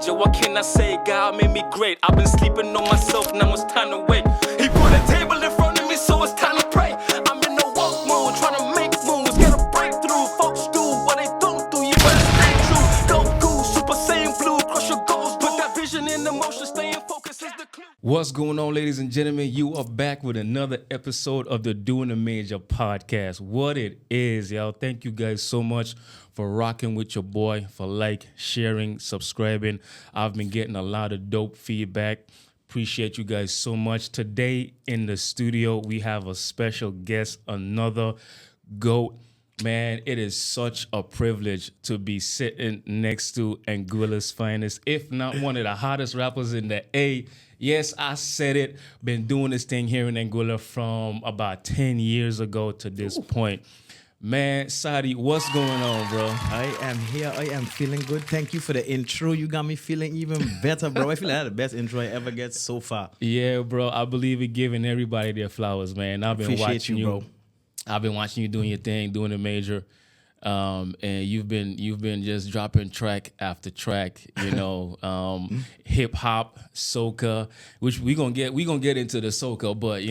major. What can I say? God made me great. I've been sleeping on myself, now it's time to wake. He put a table in front of me, so it's time to pray. I'm in the woke mood, trying to make moves, get a breakthrough. Folks do what they don't do, you better stay true. Go cool, Super Saiyan blue, crush your goals, put that vision in the motion, staying focused is the clue. What's going on, ladies and gentlemen? You are back with another episode of the Doing the Major podcast. What it is, y'all. Thank you guys so much for rocking with your boy, for sharing, subscribing. I've been getting a lot of dope feedback. Appreciate you guys so much. Today in the studio, we have a special guest, another GOAT. Man, it is such a privilege to be sitting next to Anguilla's finest, if not one of the hottest rappers in the A. Yes, I said it. Been doing this thing here in Anguilla from about 10 years ago to this point. Man, Soddi, what's going on, bro? I am here. I am feeling good. Thank you for the intro. You got me feeling even better, bro. I feel like I had the best intro I ever get so far. Yeah, bro. I believe in giving everybody their flowers, man. I've been Appreciate watching you, bro. I've been watching you doing your thing, doing the major, and you've been just dropping track after track, hip hop, soca, which we gonna get into the soca, but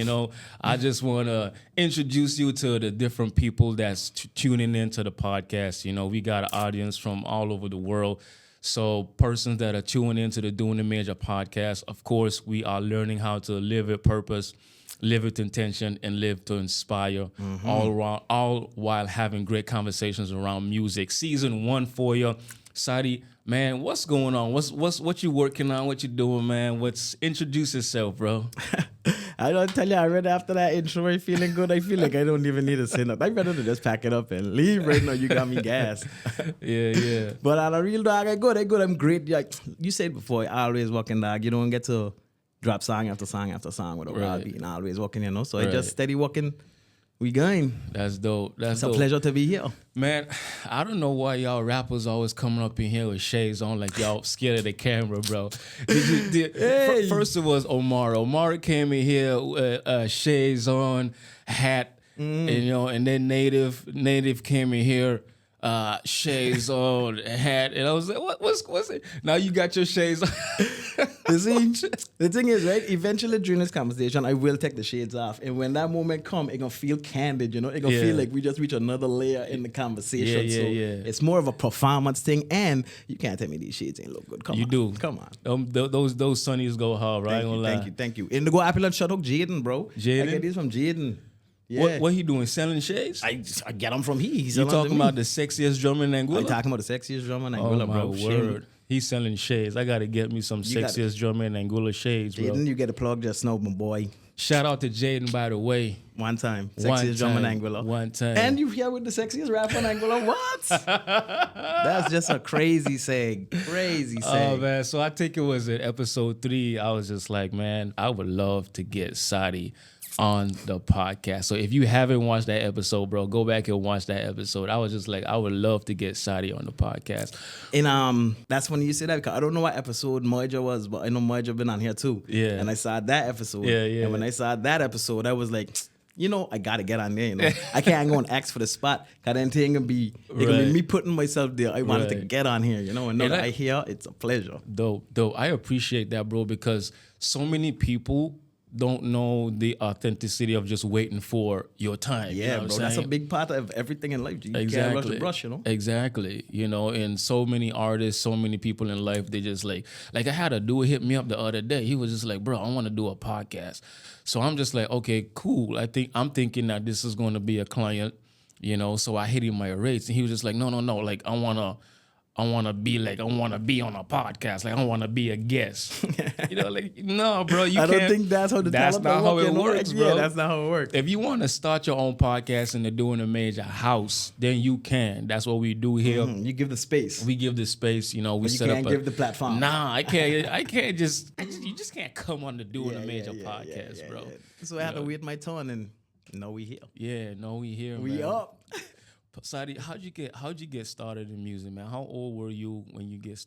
I just wanna introduce you to the different people that's tuning into the podcast. We got an audience from all over the world. So persons that are tuning into the Doing the Major podcast, of course, we are learning how to live with purpose, live with intention, and live to inspire, all while having great conversations around music. Season 1 for you. Soddi, man, what's going on? What you working on? What you doing, man? Introduce yourself, bro. I don't tell you, I read after that intro, I feeling good. I feel like I don't even need to say nothing. I'm ready to just pack it up and leave right now. You got me gassed. Yeah. But on a real dog, I'm good. I'm great. Like you said before, I always walking dog. You don't get to drop song after song after song with a wild beat and always walking, So I just steady walking. We going. That's dope. It's a pleasure to be here. Man, I don't know why y'all rappers always coming up in here with shades on like y'all scared of the camera, bro. First it was Omar. Omar came in here with shades on, hat, and then Native came in here, shades on, hat, and I was like, what's it? Now you got your shades on. You see, the thing is, right, eventually during this conversation, I will take the shades off. And when that moment comes, it's going to feel candid, It's going to feel like we just reach another layer in the conversation. Yeah. It's more of a performance thing. And you can't tell me these shades ain't look good. Come on. Come on. Those sunnies go hard, right? Thank you. And to go happy and shut up Jaden, bro. Jaden? I get these from Jaden. Yeah. What he doing? Selling shades? I get them from He's you talking about the sexiest drummer in Anguilla? I'm talking about the sexiest drummer in Anguilla, bro. Word. He's selling shades. I got to get me some sexiest drummer in Anguilla shades, bro. Jaden, you get a plug just now, my boy. Shout out to Jaden, by the way. One time. Sexiest drummer in Anguilla. One time. And you here with the sexiest rapper in Anguilla. What? That's just a crazy saying. Oh, man. So I think it was at episode 3. I was just like, man, I would love to get Soddi on the podcast. So if you haven't watched that episode, bro, go back and watch that episode. I was just like, I would love to get Soddi on the podcast. And that's when you say that, because I don't know what episode Moija was, but I know Moija been on here too. Yeah. And I saw that episode. Yeah. And when I saw that episode, I was like, I gotta get on there. I can't go and ask for the spot, because then it gonna be me putting myself there. I wanted to get on here, and now that I hear, it's a pleasure. Dope. I appreciate that, bro, because so many people don't know the authenticity of just waiting for your time. Yeah, bro, that's a big part of everything in life. You can't rush the brush, Exactly. And so many artists, so many people in life, they just like I had a dude hit me up the other day. He was just like, bro, I want to do a podcast. So I'm just like, okay, cool. I'm thinking that this is going to be a client, so I hit him my rates. And he was just like, no. Like, I want to be on a podcast. Like, I want to be a guest. No, bro, you can't. I don't think that's how That's not how it works, bro. Yeah, that's not how it works. If you want to start your own podcast in the Doing the Major house, then you can. That's what we do here. You give the space. We give the space. We but set you up. can't give the platform. Nah, I can't just. You just can't come on the Doing the Major podcast, bro. Yeah. So I had to wait my turn, and now we here. Yeah, no, we here. We man. up. Soddi, how'd you get started in music, man? How old were you when you got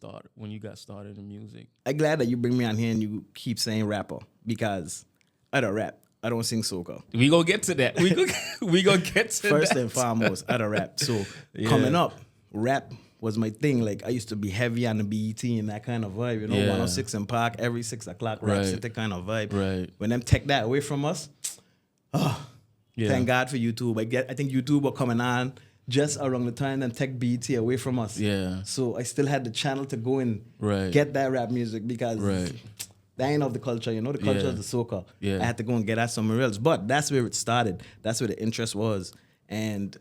started in music? I'm glad that you bring me on here and you keep saying rapper, because I don't rap. I don't sing soca. We gonna get to that. We gonna get to First that. and foremost, I don't rap. So coming up, rap was my thing. Like I used to be heavy on the BET and that kind of vibe, you know, Yeah. 106 and Park every 6 o'clock, Rap Right. City kind of vibe. Right. When them take that away from us, Yeah. thank God for YouTube. I think YouTube were coming on just around the time and take BET away from us. Yeah. So I still had the channel to go and Right. get that rap music because Right. that ain't of the culture, you know. The culture Yeah. is the soca. Yeah. I had to go and get that somewhere else. But that's where it started. That's where the interest was. And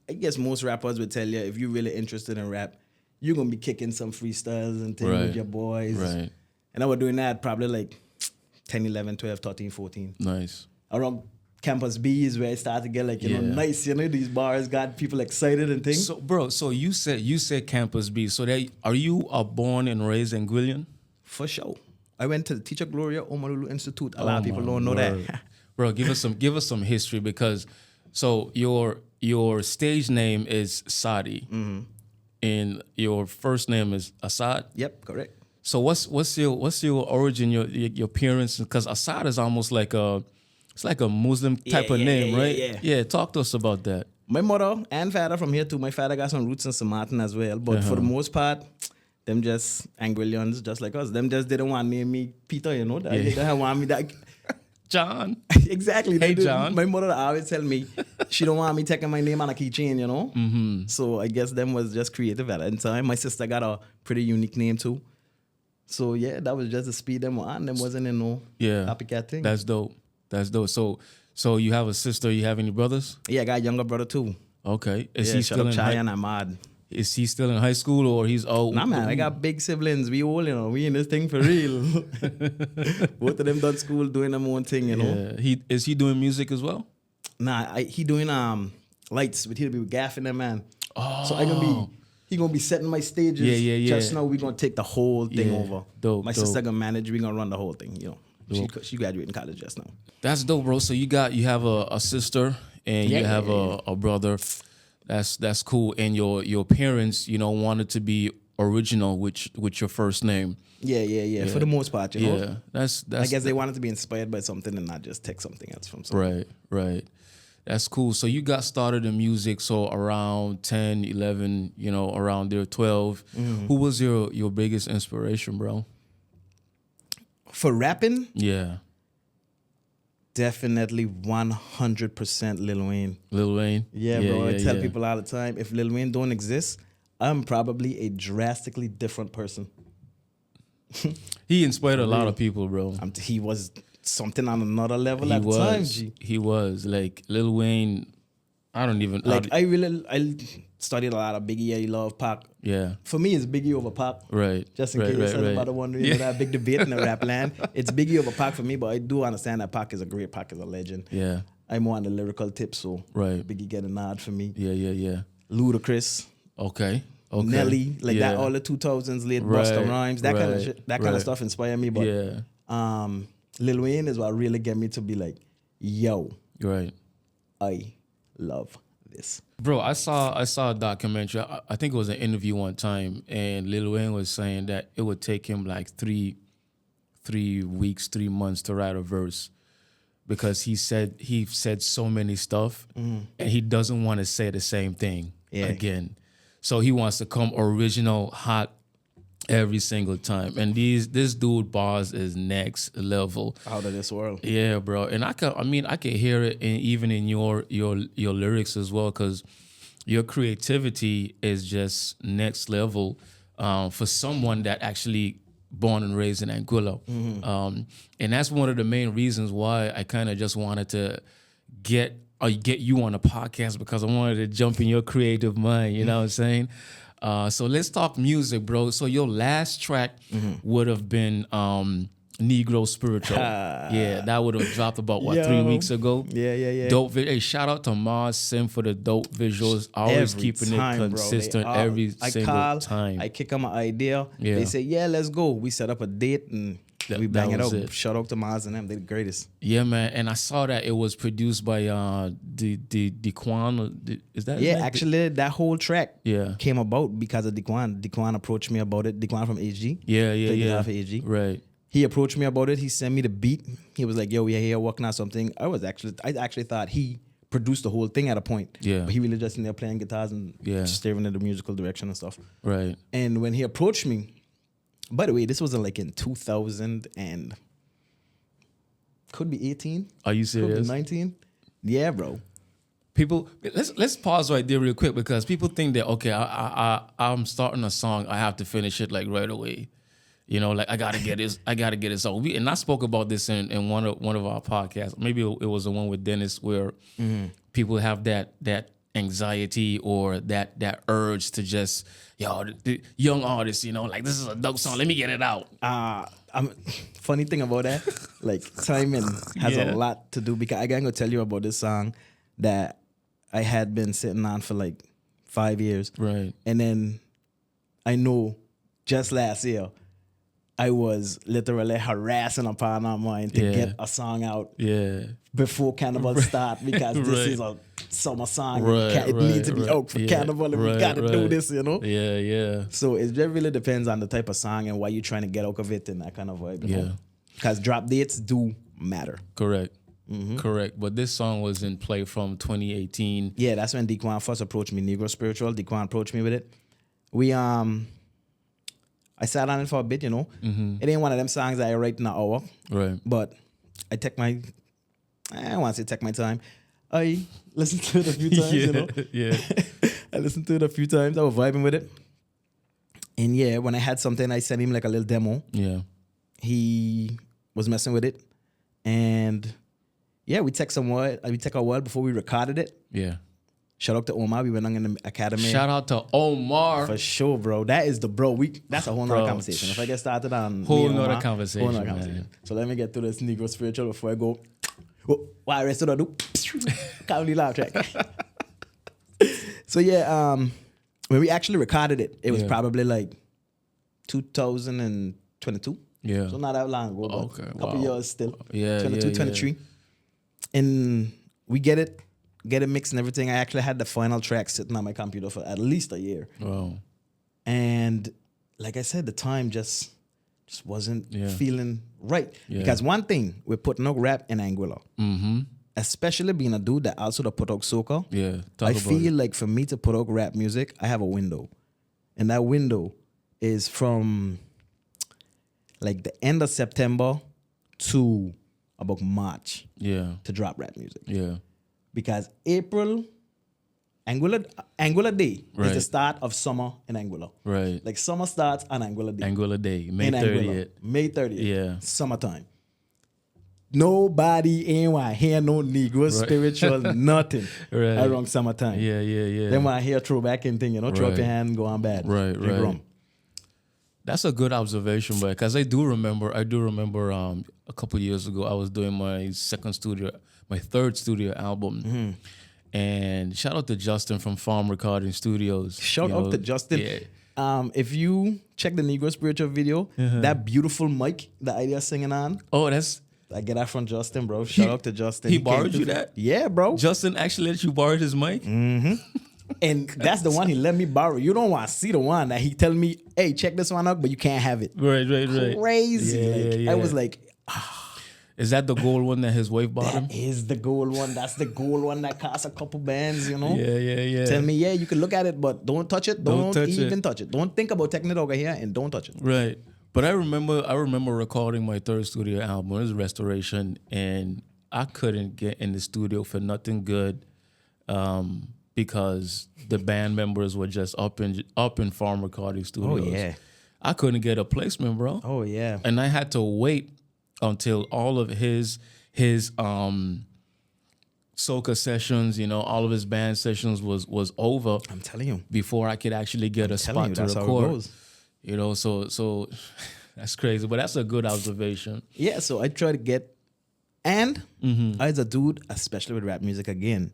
I guess most rappers would tell you if you're really interested in rap, you're gonna be kicking some freestyles and things Right. with your boys. Right. And I was doing that probably like 10, 11, 12, 13, 14. Nice. Around Campus B is where I started to get like, you know, Yeah. nice, you know, these bars got people excited and things. So, bro, so you said Campus B. So are you born and raised in Guillen? For sure. I went to the Teacher Gloria Omalulu Institute. A lot of people my don't know word. that. Bro, give us some history because so your stage name is Soddi, and your first name is Assad. Yep, correct. So what's your origin? Your parents, because Assad is almost like a Muslim type of name, right? yeah. Talk to us about that. My mother and father from here too. My father got some roots in St. Martin as well. But for the most part, them just Anguillians just like us. Them just didn't want to name me Peter, you know. They didn't want me that. John. Exactly. Hey, John. My mother always tell me she don't want me taking my name on a keychain, you know. Mm-hmm. So I guess them was just creative at that time. My sister got a pretty unique name too. So yeah, that was just the speed them on. Them wasn't in no copycat thing. That's dope. So you have a sister. You have any brothers? Yeah, I got a younger brother too. Okay. Is Yeah, he shut still up, in Chai, high? and Ahmad. Is he still in high school or he's old? Nah, man, I got big siblings. We all, you know, we in this thing for real. Both of them done school doing their own thing, you know. Yeah. Is he doing music as well? Nah, he doing lights, but he'll be gaffing them, man. Oh. So he gonna be setting my stages. Yeah. Just know we gonna take the whole thing over. Dope, My sister gonna manage. We gonna run the whole thing, you know. She graduated in college just now. That's dope, bro. So you have a sister and you have a brother. That's cool. And your parents, you know, wanted to be original with your first name. Yeah. For the most part, you know. Yeah, that's. I guess they wanted to be inspired by something and not just take something else from something. Right. That's cool. So you got started in music, so around 10, 11, you know, around there, 12. Who was your biggest inspiration, bro? For rapping, Yeah. definitely 100% Lil Wayne. Lil Wayne? Yeah, bro. I tell people all the time, if Lil Wayne don't exist, I'm probably a drastically different person. He inspired a lot of people, bro. He was something on another level at the time, G. He was. Like, Lil Wayne, I don't even... Like, I studied a lot of Biggie. I love Pac. Yeah. For me, it's Biggie over Pac. Right. Just in case anybody wondering, you know, that big debate in the rap land. It's Biggie over Pac for me, but I do understand that Pac is a great Pac is a legend. Yeah. I'm more on the lyrical tip, so Right. Biggie get a nod for me. Yeah. Ludacris. Okay. Nelly, like Yeah. that, all the 2000s late Right, Busta Rhymes, that kind of right, shit, that kind of right. stuff inspired me. But Yeah. Lil Wayne is what really get me to be like, yo, Right. I love this. Bro, I saw a documentary. I think it was an interview one time, and Lil Wayne was saying that it would take him like 3 weeks, 3 months to write a verse because he said so many stuff, and he doesn't want to say the same thing again. So he wants to come original, hot every single time. And this dude bars is next level. Out of this world. Yeah, bro. And I can hear it even in your lyrics as well, because your creativity is just next level for someone that actually born and raised in Anguilla. And that's one of the main reasons why I kind of just wanted to get you on a podcast, because I wanted to jump in your creative mind, you know what I'm saying? So let's talk music, bro. So your last track would have been Negro Spiritual. Yeah, that would have dropped about, 3 weeks ago? Yeah. Dope. Hey, shout out to Mars Sim for the dope visuals. Always Every keeping time, it bro. consistent I single call, time. I kick them an idea. Yeah. They say, yeah, let's go. We set up a date and we bang it was out. it. Shout out to Mars and them. They're the greatest. Yeah, man. And I saw that it was produced by Dequan. Is that his Yeah, name? actually, that whole track Yeah. came about because of Dequan. Dequan approached me about it. Dequan from HG. Yeah. Played guitar for HG. Right. He approached me about it. He sent me the beat. He was like, yo, we are here working on something. I actually thought he produce the whole thing at a point. Yeah. But he really just in there playing guitars and steering in the musical direction and stuff. Right. And when he approached me, by the way, this was like in 2000 and could be 18. Are you serious? Could be 19. Yeah, bro. People, let's pause right there real quick because people think that okay, I'm starting a song, I have to finish it like right away. You know, like I gotta get this out. And I spoke about this in one of our podcasts. Maybe it was the one with Dennis where people have that anxiety or that urge to just, the young artists, like this is a dope song, let me get it out. Funny thing about that, like timing has a lot to do because I gotta tell you about this song that I had been sitting on for like 5 years. Right. And then I know just last year I was literally harassing upon our mind to get a song out before Carnival start because this is a summer song. It needs to be out for Carnival and we got to do this, Yeah. So it just really depends on the type of song and what you're trying to get out of it and that kind of vibe. Because drop dates do matter. Correct. Correct. But this song was in play from 2018. Yeah, that's when Dequan first approached me, Negro Spiritual. Dequan approached me with it. I sat on it for a bit, It ain't one of them songs that I write in an hour. Right. But I don't want to say take my time. I listened to it a few times, Yeah. I listened to it a few times. I was vibing with it. And when I had something, I sent him like a little demo. Yeah. He was messing with it. And we took a while before we recorded it. Yeah. Shout out to Omar. We went on in the academy. Shout out to Omar. For sure, bro. That is the bro. That's a whole nother conversation. If I get started on whole nother conversation. Man. So let me get through this Negro Spiritual before I go. What I rest of do? Can't really laugh track. So when we actually recorded it, it was probably like 2022. Yeah. So not that long ago, but a couple years still. Yeah. 22, 23. And we get it mixed and everything. I actually had the final track sitting on my computer for at least a year. Wow. And like I said, the time just wasn't feeling right. Yeah. Because one thing, we're putting out rap in Anguilla. Mm-hmm. Especially being a dude that also put out soca. Yeah. I feel like for me to put out rap music, I have a window. And that window is from like the end of September to about March. Yeah. To drop rap music. Yeah. Because April, Anguilla Day is the start of summer in Anguilla. Right. Like summer starts on Anguilla Day. Anguilla Day, May 30th. May 30th. Yeah. Summertime. Nobody ain't want to hear no Negro spiritual, nothing around summertime. Yeah. Then want to hear throwback and thing, throw up your hand, go on bad. Right. Rum. That's a good observation, but because I do remember a couple years ago, I was doing my third studio album. Mm-hmm. And shout out to Justin from Farm Recording Studios. Shout out to Justin. Yeah. If you check the Negro Spiritual video, that beautiful mic that Idea singing on. Oh, I get that from Justin, bro. Shout out to Justin. He borrowed you that? Yeah, bro. Justin actually let you borrow his mic? Mm-hmm. And that's the one he let me borrow. You don't want to see the one that he tell me, hey, check this one out, but you can't have it. Right. Crazy. Yeah. I was like, Is that the gold one that his wife bought him? That is the gold one. That's the gold one that costs a couple bands, Yeah. Tell me, you can look at it, but don't touch it. Don't even touch it. Don't think about taking it over here and don't touch it. Right. But I remember recording my third studio album. It was Restoration, and I couldn't get in the studio for nothing good because the band members were just up in Farm Recording Studios. Oh, yeah. I couldn't get a placement, bro. Oh, yeah. And I had to wait until all of his soca sessions, all of his band sessions was over. I'm telling you. Before I could actually get a spot to record. So that's crazy, but that's a good observation. Yeah, so I try to get, and as a dude, especially with rap music again,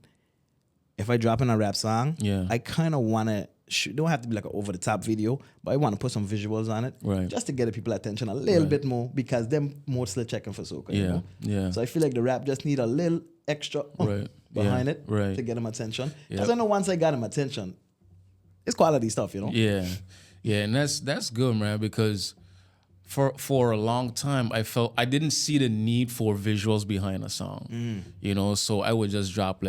if I drop in a rap song, I kind of want to, don't have to be like an over-the-top video, but I want to put some visuals on it, just to get the people's attention a little bit more, because they're mostly checking for soca, Yeah. So I feel like the rap just need a little extra behind it to get them attention. Because I know once I got them attention, it's quality stuff, Yeah, and that's good, man, because for a long time, I felt I didn't see the need for visuals behind a song, you know. So I would just drop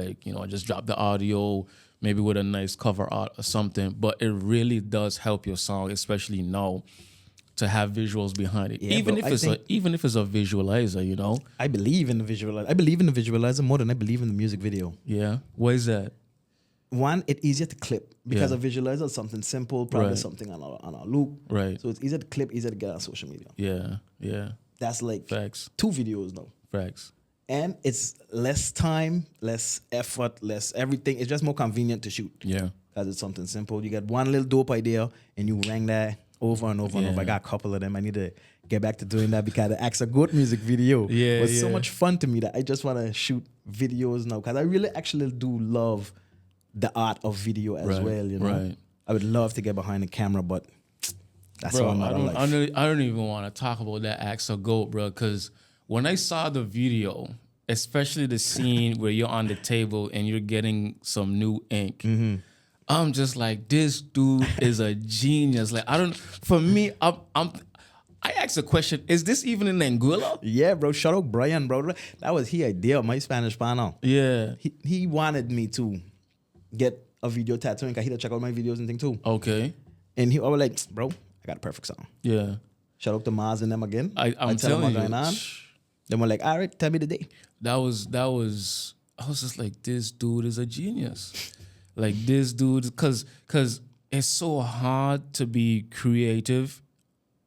just drop the audio, maybe with a nice cover art or something. But it really does help your song, especially now, to have visuals behind it. Yeah, even bro, if it's a visualizer, you know. I believe in the visualizer. I believe in the visualizer more than I believe in the music video. Yeah. Why is that? One, it's easier to clip because Yeah. a visualizer is something simple, probably Right. something on a loop. Right. So it's easier to clip, easier to get on social media. Yeah. Yeah. That's like Facts. 2 videos now. Facts. And it's less time, less effort, less everything. It's just more convenient to shoot. Yeah. Because it's something simple. You get one little dope idea and you rang that over and over and over. I got a couple of them. I need to get back to doing that because the Axe a Goat music video was so much fun to me that I just want to shoot videos now. Because I really actually do love the art of video as well, you know. Right. I would love to get behind the camera, but that's Bro, all my life. I don't even want to talk about that Axe a Goat, bro, because when I saw the video, especially the scene where you're on the table and you're getting some new ink, I'm just like, this dude is a genius. Like, for me, I asked a question, is this even in Anguilla? Yeah, bro. Shout out Brian, bro. That was his idea, my Spanish panel. Yeah. He wanted me to get a video tattooing because he'd check out my videos and thing too. Okay. And I was like, bro, I got a perfect song. Yeah. Shout out to Maz and them again. I'm tell them telling what's you. going on. Then we're like, all right, tell me the day. That was I was just like, this dude is a genius. Like this dude, because it's so hard to be creative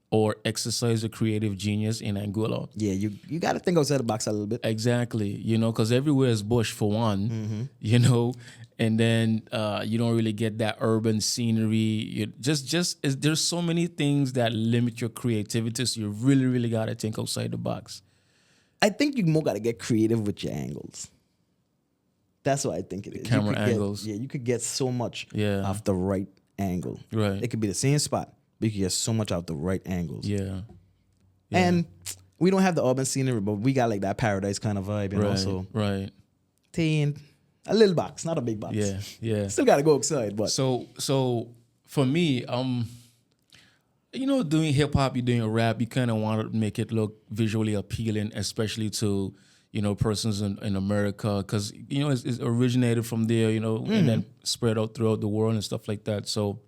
or exercise a creative genius in Anguilla. Yeah, you got to think outside the box a little bit. Exactly, you know, because everywhere is bush for one, you know, and then you don't really get that urban scenery. There's so many things that limit your creativity, so you really, really got to think outside the box. I think you more got to get creative with your angles. That's what I think it is. Camera You could angles. you could get so much Yeah. off the right angle. Right. It could be the same spot, but you could get so much out the right angles. Yeah. And we don't have the urban scenery, but we got like that paradise kind of vibe, you know. So Right. a little box, not a big box. Yeah. Yeah. Still gotta go outside, but So for me, you know, doing hip hop, you're doing rap, you kind of want to make it look visually appealing, especially to, you know, persons in America, because, you know, it's originated from there, you know, and then spread out throughout the world and stuff like that. So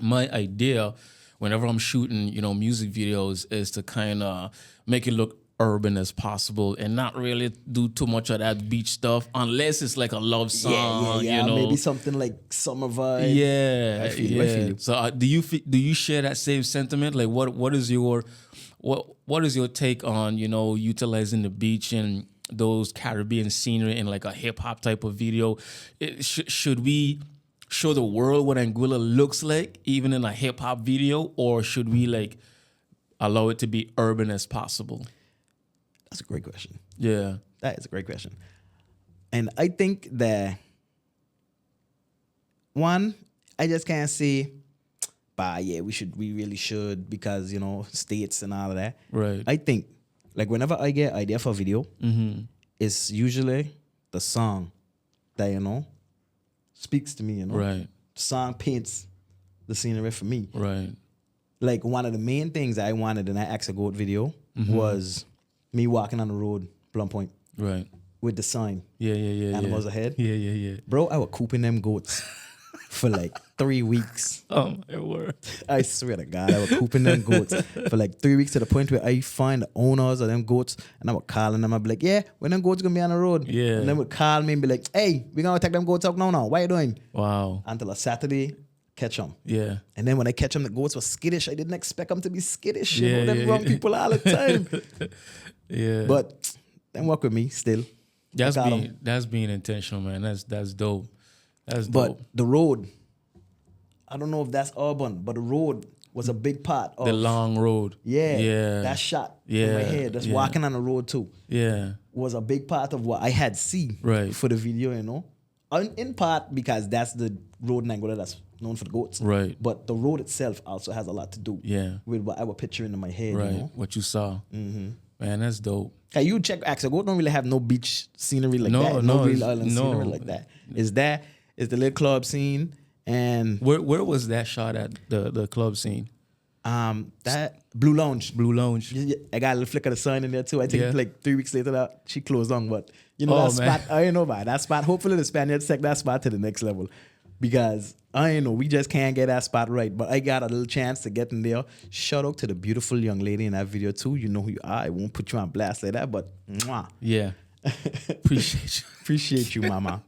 my idea, whenever I'm shooting, you know, music videos, is to kind of make it look urban as possible and not really do too much of that beach stuff unless it's like a love song, yeah, you know. maybe something like summer vibe. Yeah, I feel you. So do you share that same sentiment? Like, what is your take on, you know, utilizing the beach and those Caribbean scenery in like a hip hop type of video? Should we show the world what Anguilla looks like even in a hip hop video, or should we like allow it to be urban as possible? That's a great question. Yeah, That is a great question. And I think that one, I just can't say, but yeah, we really should, because, you know, states and all of that. right. I think, like, whenever I get idea for a video, it's usually the song that, you know, speaks to me, you know. Right. The song paints the scenery for me. Right. Like, one of the main things I wanted in that Axe a Goat video was me walking on the road, Plum Point, Right. with the sign, Yeah. Animals Ahead. Yeah. Bro, I was cooping them goats for like 3 weeks. Oh my word. I swear to God, I was cooping them goats for like 3 weeks, to the point where I find the owners of them goats and I was calling them. I'd be like, yeah, when them goats gonna be on the road? Yeah. And they would call me and be like, hey, we gonna take them goats out now. What you doing? Wow. Until a Saturday, catch them. Yeah. And then when I catch them, the goats were skittish. I didn't expect them to be skittish. Yeah, You know, them yeah, wrong yeah. people all the time. Yeah. But them work with me still. That's I got 'em. being intentional, man. That's dope. That's But dope. the road, I don't know if that's urban, but the road was a big part of The long road. Yeah, that shot in my head. That's walking on the road too. Yeah. Was a big part of what I had seen Right. for the video, you know. In part because that's the road in Angola that's known for the goats. Right. But the road itself also has a lot to do Yeah. with what I was picturing in my head, Right. you know. What you saw. Man, that's dope. Cause you check Axe a Goat don't really have no beach scenery like No, that. no, real it's- island no. scenery like that. It's the little club scene, and Where was that shot at, the club scene? That Blue Lounge. Blue Lounge. I got a little flick of the sun in there too. I think Yeah. like 3 weeks later that she closed on, but you know Oh, that man. spot. I ain't know about that spot. Hopefully the Spaniards take that spot to the next level, because I ain't know we just can't get that spot right. But I got a little chance to get in there. Shout out to the beautiful young lady in that video too. You know who you are. I won't put you on blast like that, but mwah. Yeah. Appreciate you. Appreciate you, mama.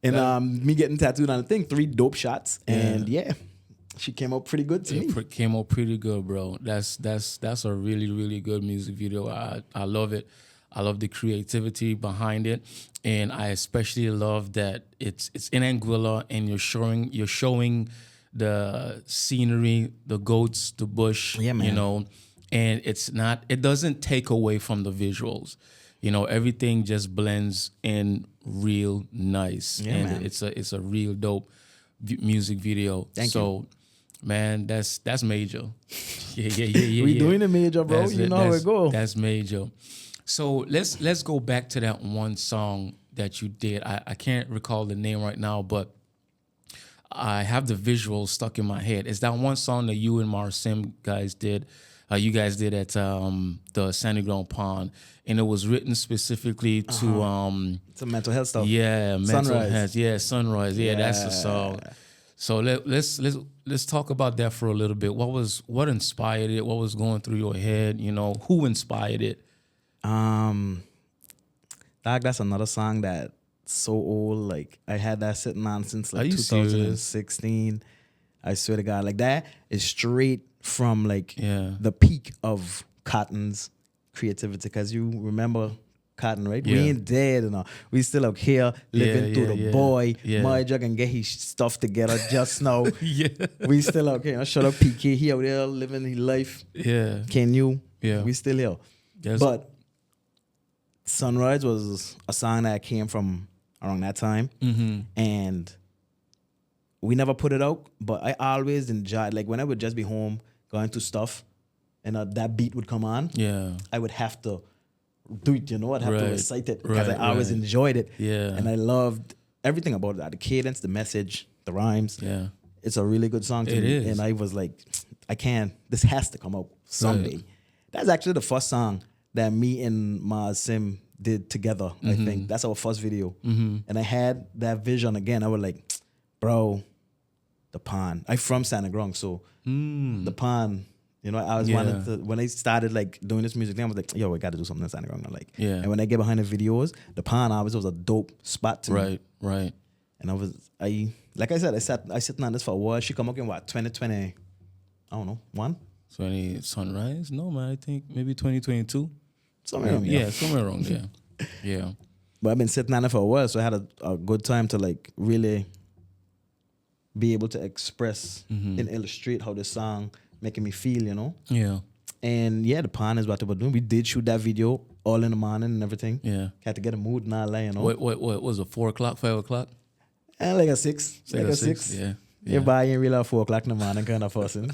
And me getting tattooed on the thing, 3 dope shots, and yeah, she came out pretty good to me. It came out pretty good, bro. That's a really, really good music video. I love it. I love the creativity behind it, and I especially love that it's in Anguilla, and you're showing the scenery, the goats, the bush, Yeah, man. you know, and it doesn't take away from the visuals. You know, everything just blends in real nice, Yeah, and man. it's a real dope music video. Thank you. Man, that's major. Yeah. We doing a major, bro. That's You know how it go. That's major. So let's go back to that one song that you did. I can't recall the name right now, but I have the visual stuck in my head. It's that one song that you and Marcim guys did. You guys did at the Sandy Ground Pond, and it was written specifically to It's a mental health stuff. yeah, mental Sunrise. health. Yeah, Sunrise. Yeah, that's the song. So let's talk about that for a little bit. What inspired it? What was going through your head? You know, who inspired it? Dog, that's another song that's so old. Like I had that sitting on since Are like you serious? 2016. I swear to God, like that is straight from like Yeah. the peak of Cotton's creativity. Cause you remember Cotton, right? Yeah. We ain't dead and all. We still out here living through the yeah. boy. Yeah. My jug and get his stuff together just now. Yeah. We still out here. Shut up, PK. He out there living his life. Yeah. Can you? Yeah. We still here. Yes. But Sunrise was a song that came from around that time. And we never put it out, but I always enjoyed, like when I would just be home going to stuff and that beat would come on, Yeah. I would have to do it, you know, I'd have to Right. recite it because Right, I always right. enjoyed it. Yeah. And I loved everything about that, the cadence, the message, the rhymes. Yeah. It's a really good song to It me. is. And I was like, this has to come out someday. Right. That's actually the first song that me and Ma Sim did together, I think. That's our first video. And I had that vision again. I was like, bro, the pond. I'm from Santa Grong, so the pond, you know, I always wanted to, when I started like doing this music thing, I was like, yo, I got to do something in Santa Grong. Like, Yeah. And when I get behind the videos, the pond always was a dope spot to me. Right. And like I said, I sitting on this for a while. She come up in what, 2020, I don't know, 1? 20 Sunrise? No, man. I think maybe 2022. Somewhere around there. Yeah, somewhere around there. Yeah. But I've been sitting on it for a while, so I had a good time to like really be able to express and illustrate how the song making me feel, you know? Yeah. And yeah, the pond is what we were doing. We did shoot that video all in the morning and everything. Yeah. Had to get a mood and all that, you know? What was it? 4 o'clock, 5 o'clock? And like a 6. Like a 6. Yeah. Everybody ain't really at 4 o'clock in the morning kind of person.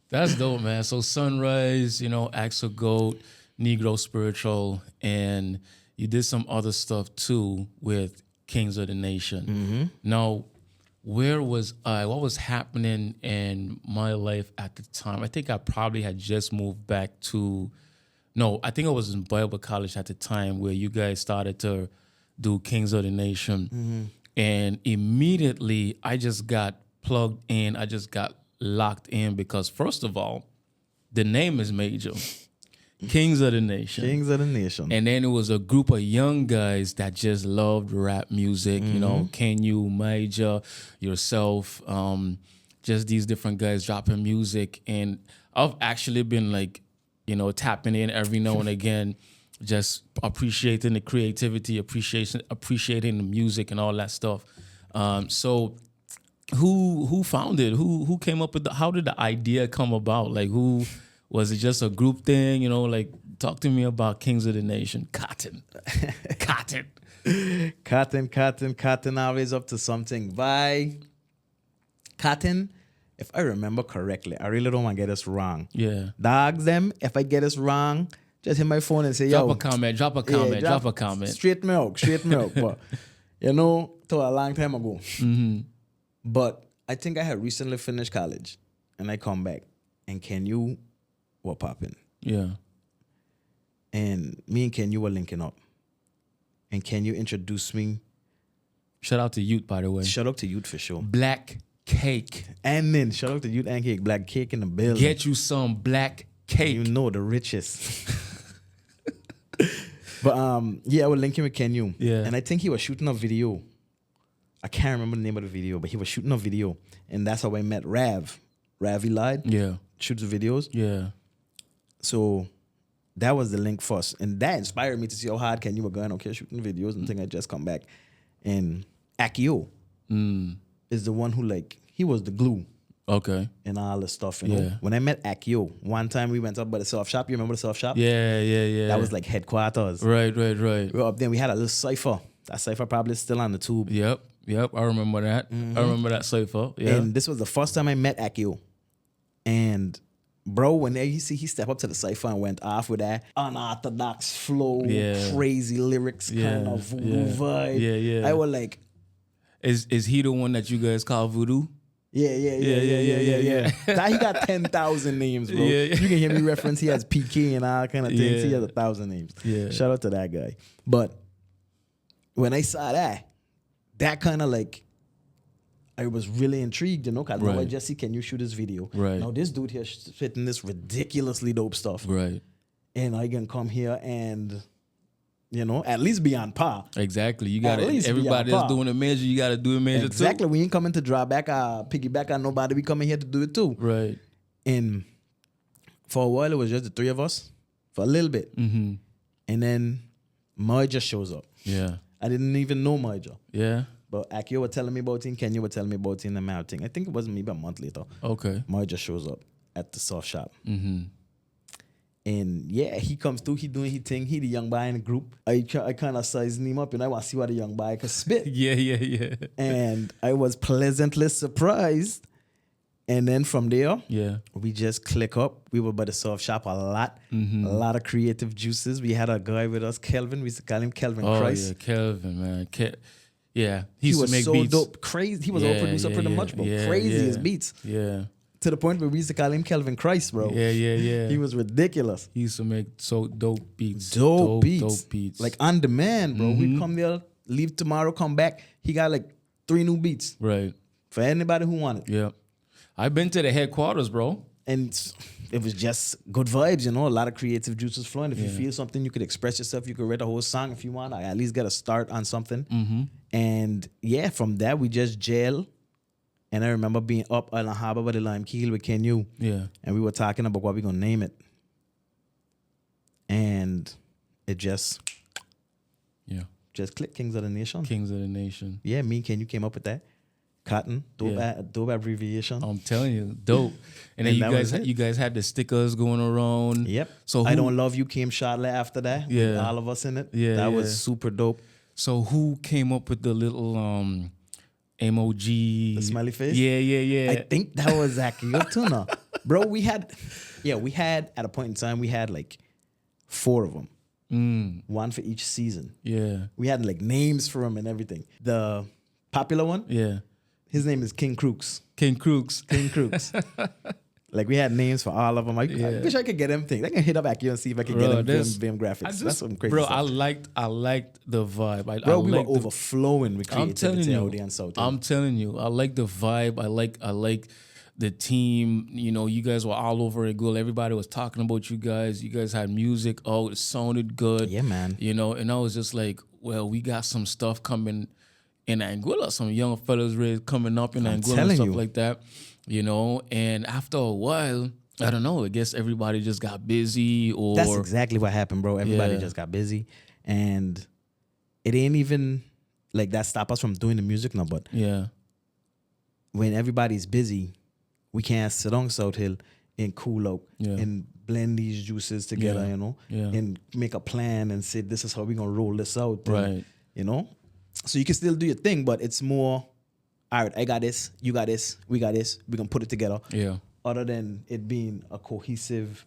That's dope, man. So Sunrise, you know, Axel Goat, Negro Spiritual, and you did some other stuff too with Kings of the Nation. Now, where was I? What was happening in my life at the time? I think I probably had just moved back to, I think I was in Bible college at the time where you guys started to do Kings of the Nation. And immediately I just got plugged in. I just got locked in because first of all, the name is major. Kings of the Nation. Kings of the Nation. And then it was a group of young guys that just loved rap music, you know, Can You, Major, yourself, just these different guys dropping music. And I've actually been like, you know, tapping in every now and again, just appreciating the creativity, appreciating the music and all that stuff. So who found it? Who came up with how did the idea come about? Like who was it just a group thing? You know, like talk to me about Kings of the Nation. Cotton. Cotton always up to something. By Cotton, if I remember correctly, I really don't want to get this wrong. Yeah. Dogs them, if I get this wrong, just hit my phone and say, Drop yo. a comment. Drop a comment. Straight milk. But, you know, to a long time ago. But I think I had recently finished college, and I come back, and Kenyu were popping. Yeah. And me and Kenyu were linking up. And Kenyu introduced me. Shout out to Youth, by the way. Shout out to Youth for sure. Black cake. And then shout out to Youth and Cake. Black cake in the building. Get you some black cake. You know, the richest. But yeah, I was linking with Kenyu. Yeah. And I think he was shooting a video. I can't remember the name of the video, but he was shooting a video. And that's how I met Rav. Rav Elide. Yeah. Shoots videos. Yeah. So that was the link first. And that inspired me to see how hard Kenyu were going. Okay, shooting videos and think I just come back. And Akio is the one who, like, he was the glue. Okay. And all the stuff, you know. Yeah. When I met Akio, one time we went up by the surf shop. You remember the surf shop? Yeah. That was like headquarters. Right. We were up there. We had a little cipher. That cipher probably still on the tube. Yep. I remember that. I remember that cipher. Yeah. And this was the first time I met Akio. And bro, when he stepped up to the cipher and went off with that unorthodox flow, crazy lyrics, kind of voodoo vibe. Yeah. I was like, is he the one that you guys call Voodoo? Yeah. Now he got 10,000 names, bro. Yeah. You can hear me reference. He has PK and all kind of things. Yeah. He has 1,000 names. Yeah. Shout out to that guy. But when I saw that kind of like, I was really intrigued, you know, because now I Right. just see, can you shoot this video? Right. Now this dude here spitting this ridiculously dope stuff. Right. And I can come here and, you know, at least be on par. Exactly. You got At least to, be everybody on that's par. doing a major, you got to do a major Exactly. too. We ain't coming to draw back or piggyback on nobody. We coming here to do it too. Right. And for a while, it was just the three of us for a little bit. Mm-hmm. And then Moy just shows up. Yeah. I didn't even know Moy. Yeah. But Akio was telling me about it, Kenya was telling me about it, and the thing. I think it wasn't maybe a month later. Okay. Moy just shows up at the soft shop. Mm-hmm. And yeah, he comes through, he doing his thing. He the young boy in the group. I kind of sizing him up, and I want to see what the young boy can spit. Yeah. And I was pleasantly surprised. And then from there, Yeah. we just click up. We were by the soft shop a lot. A lot of creative juices. We had a guy with us, Kelvin. We used to call him Kelvin Oh, Christ. yeah. Kelvin, man. Yeah. He He used was to make so beats. dope. Crazy. He was our producer pretty much, bro. Crazy his beats. Yeah. To the point where we used to call him Kelvin Christ, bro. Yeah. He was ridiculous. He used to make so dope beats. Dope beats. Dope beats. Like on demand, bro. We'd come there, leave tomorrow, come back. He got like 3 new beats Right. for anybody who wanted. Yeah. I've been to the headquarters, bro. And it was just good vibes, you know, a lot of creative juices flowing. If you feel something, you could express yourself. You could write a whole song if you want. I at least get a start on something. And yeah, from that, we just gel. And I remember being up Island Harbor by the Lime Keel with Kenyu. Yeah. And we were talking about what we're going to name it. And it just clicked. Kings of the Nation. Kings of the Nation. Yeah, me and Kenyu came up with that. Cotton, dope abbreviation. I'm telling you, dope. And then And you guys had the stickers going around. Yep. So I Don't Love You came shortly after that. Yeah. With all of us in it. Yeah, That yeah. was super dope. So who came up with the little emoji? The smiley face? Yeah. I think that was Akio Tuna. Bro, we had at a point in time, we had like 4 of them. One for each season. Yeah. We had like names for them and everything. The popular one, Yeah. his name is King Crooks. King Crooks. King Crooks. Like we had names for all of them. I wish I could get them things. I can hit up Akio and see if I can get them graphics. That's some crazy bro, stuff. I liked the vibe. We were overflowing with I'm telling creativity you, out there in South. I'm telling you, I like the vibe. I like the team. You know, you guys were all over it. Good. Everybody was talking about you guys. You guys had music. Oh, it sounded good. Yeah, man. You know, and I was just like, well, we got some stuff coming in Anguilla. Some young fellas really coming up in Anguilla and stuff like that. You know, and after a while, I don't know. I guess everybody just got busy, or That's exactly what happened, bro. Everybody Yeah. just got busy, and it ain't even like that stop us from doing the music now. But yeah, when everybody's busy, we can't sit on South Hill and cool out Yeah. and blend these juices together, Yeah. you know, Yeah. and make a plan and say this is how we're gonna roll this out, and, Right. You know, so you can still do your thing, but it's more. All right, I got this, you got this, we got this. We're gonna put it together. yeah, Other than it being a cohesive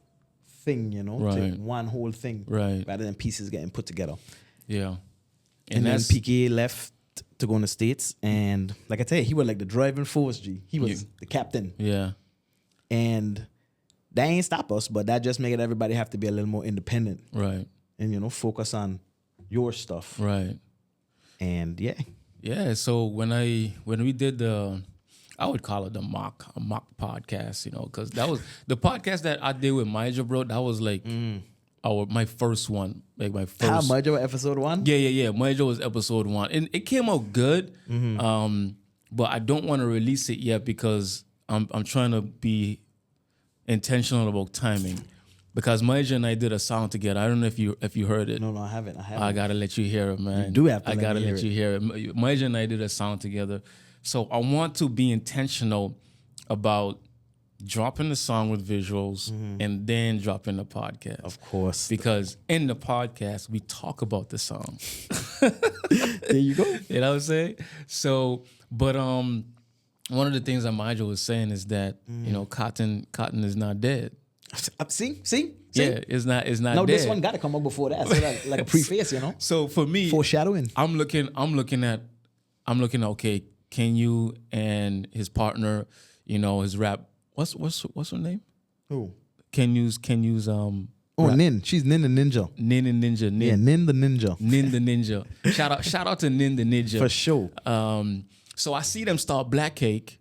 thing, you know, Right. to one whole thing, Right. rather than pieces getting put together. yeah. And then that's PK left left to go in the States, and like I tell you, he was like the driving force, G. He was the captain. Yeah. And that ain't stop us, but that just made everybody have to be a little more independent. Right. And, you know, focus on your stuff. Right. And yeah. Yeah. So when we did I would call it a mock podcast, you know, because that was the podcast that I did with Major, bro. That was like my first one, like my first. How Major episode 1? Yeah. Major was episode 1, and it came out good. But I don't want to release it yet because I'm trying to be intentional about timing. Because Major and I did a song together. I don't know if you heard it. No, I haven't. I gotta let you hear it, man. You do have to. I gotta let you hear it. Major and I did a song together. So I want to be intentional about dropping the song with visuals and then dropping the podcast. Of course. Because in the podcast, we talk about the song. There you go. You know what I'm saying? So, but one of the things that Major was saying is that, you know, cotton is not dead. See? Yeah, it's not No, dead. this one got to come up before that. So like a preface, you know? So for me, foreshadowing. I'm looking at okay, Kenyu and his partner, you know, his rap. What's her name? Who? Kenyu's rap. Nin. She's Nin the Ninja. Nin and Ninja. Yeah, Nin the Ninja. Nin the Ninja. Shout out to Nin the Ninja. For sure. So I see them start Black Cake,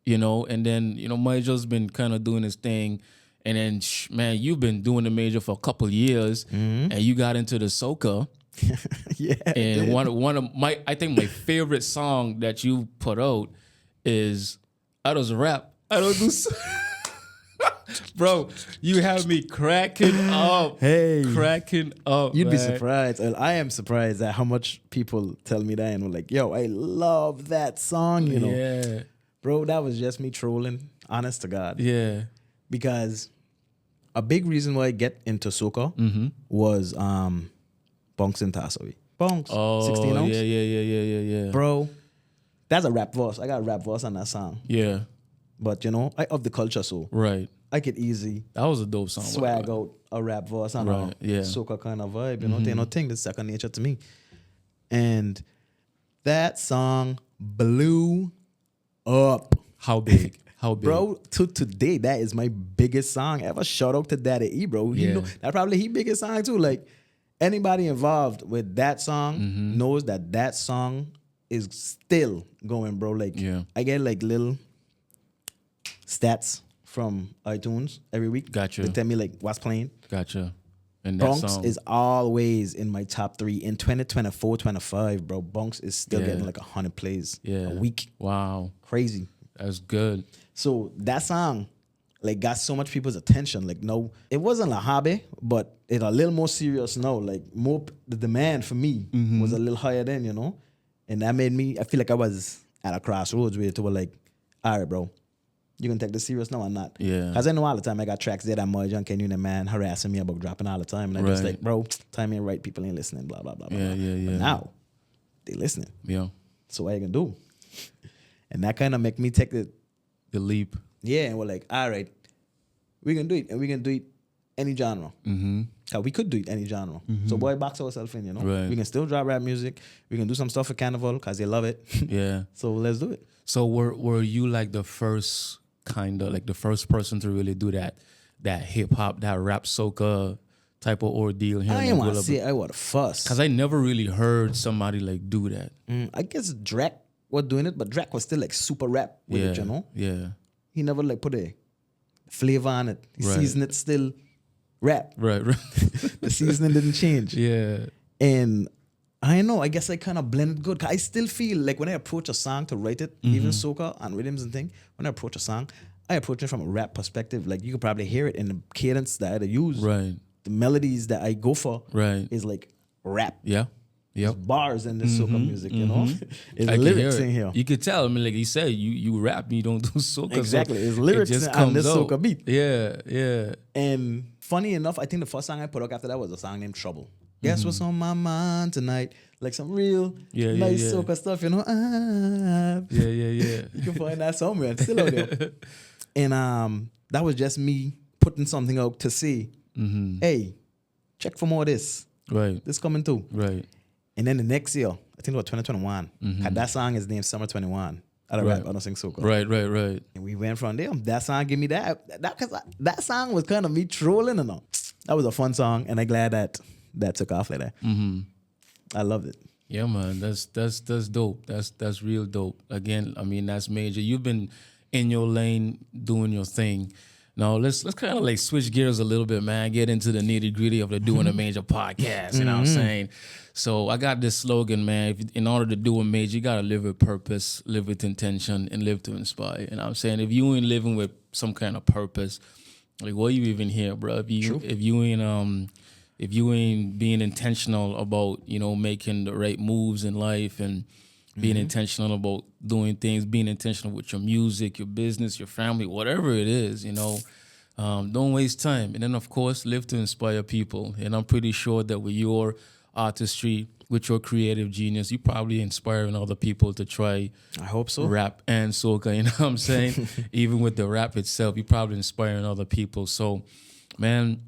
you know, and then, you know, Major's been kind of doing his thing. And then, man, you've been doing the Major for a couple years, and you got into the Soca. Yeah. And one of my, I think my favorite song that you put out is, I don't rap. I don't do. Bro, you have me cracking up. Hey. Cracking up. You'd be man. surprised. I am surprised at how much people tell me that and were like, yo, I love that song, you know. Yeah. Bro, that was just me trolling, honest to God. Yeah. Because a big reason why I get into soca was Bonks and Tassawi. Bonks, 16 ounce. Yeah. Bro, that's a rap verse. I got a rap verse on that song. Yeah. But, you know, I of the culture, so Right. I could easy That was a dope song. swag out a rap verse on Right, a yeah. soca kind of vibe. You know, they don't think that's second nature to me. And that song blew up. How big? How big? Bro, to today, that is my biggest song ever. Shout out to Daddy E, bro. He Yeah. know, that probably his biggest song too. Like, anybody involved with that song knows that song is still going, bro. Like, Yeah. I get like little stats from iTunes every week. Gotcha. They tell me like what's playing. Gotcha. And that Bonks song is always in my top 3. In 2024, 25, bro, Bonks is still Yeah. getting like 100 plays Yeah. a week. Wow. Crazy. That's good. So that song, like, got so much people's attention. Like, no, it wasn't a hobby, but it's a little more serious now. Like, more the demand for me was a little higher then, you know? And that made me, I feel like I was at a crossroads where it was like, all right, bro, you gonna take this serious now or not? Yeah. Because I know all the time I got tracks there that Moy John Kenyon and man harassing me about dropping all the time. And I just Right. like, bro, time ain't right, people ain't listening, blah, blah, blah, blah. Yeah, blah. yeah, But yeah. now, they listening. Yeah. So what you gonna do? And that kind of make me take the, The leap. yeah, and we're like, all right, we can do it, and we can do it any genre. Cause we could do it any genre. So boy, box ourselves in, you know. Right. We can still drop rap music. We can do some stuff for Carnival because they love it. Yeah. So let's do it. So were you like the first person to really do that hip hop, that rap soca type of ordeal here I in ain't want to Anguilla? see it. I want to fuss. Cause I never really heard somebody like do that. I guess Drake was doing it, but Drake was still like super rap with Yeah. it, you know. Yeah. He never like put a flavor on it. He Right. seasoned it still rap. Right. The seasoning didn't change. Yeah. And I know, I guess I kind of blended good. 'Cause I still feel like when I approach a song to write it, even soca and rhythms and thing, when I approach a song, I approach it from a rap perspective. Like you could probably hear it in the cadence that I use. Right. The melodies that I go for Right. is like rap. Yeah. Yep. Bars in this soca music, you know? It's I can lyrics hear it. in here. You could tell. I mean, like you said, you rap and you don't do soca. so Exactly. It's it lyrics just on comes this out. soca beat. Yeah. Yeah. And funny enough, I think the first song I put out after that was a song named Trouble. Guess what's on my mind tonight? Like some real Yeah, nice yeah. soca stuff, you know? Yeah. You can find that somewhere. It's still out there. And that was just me putting something out to see, hey, check for more of this. Right. This coming too. Right. And then the next year, I think it was 2021. And that song is named Summer 21. I don't Right. rap, I don't sing soca. Right. And we went from there. That song gave me that song was kind of me trolling and all. That was a fun song, and I'm glad that took off like that. I loved it. Yeah, man, that's dope. That's real dope. Again, I mean, that's major. You've been in your lane doing your thing. Now let's kind of like switch gears a little bit, man. Get into the nitty gritty of the doing a major podcast. You know what I'm saying? So I got this slogan, man. In order to do a major, you gotta live with purpose, live with intention, and live to inspire. You know what I'm saying? If you ain't living with some kind of purpose, like what you even here, bro? If you ain't being intentional about, you know, making the right moves in life and being intentional about doing things, being intentional with your music, your business, your family, whatever it is, you know, don't waste time. And then, of course, live to inspire people. And I'm pretty sure that with your artistry, with your creative genius, you probably inspiring other people to try. I hope so. Rap and soca, you know what I'm saying? Even with the rap itself, you probably inspiring other people. So, man,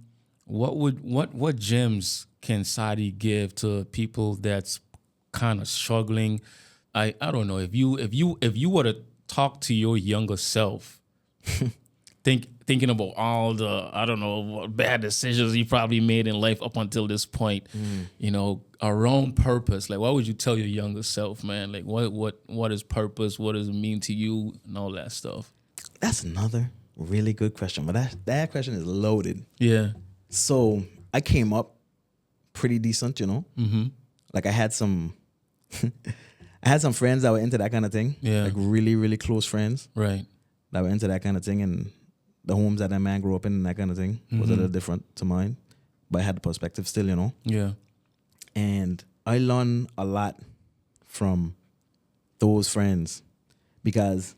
what gems can Soddi give to people that's kind of struggling? I don't know, if you were to talk to your younger self, thinking about all the, I don't know, what bad decisions you probably made in life up until this point, you know, around purpose, like what would you tell your younger self, man? Like what is purpose? What does it mean to you and all that stuff? That's another really good question, but that question is loaded. Yeah. So I came up pretty decent, you know. Like I had some friends that were into that kind of thing. Yeah. Like really, really close friends. Right. That were into that kind of thing, and the homes that man grew up in and that kind of thing was a little different to mine. But I had the perspective still, you know. Yeah. And I learned a lot from those friends because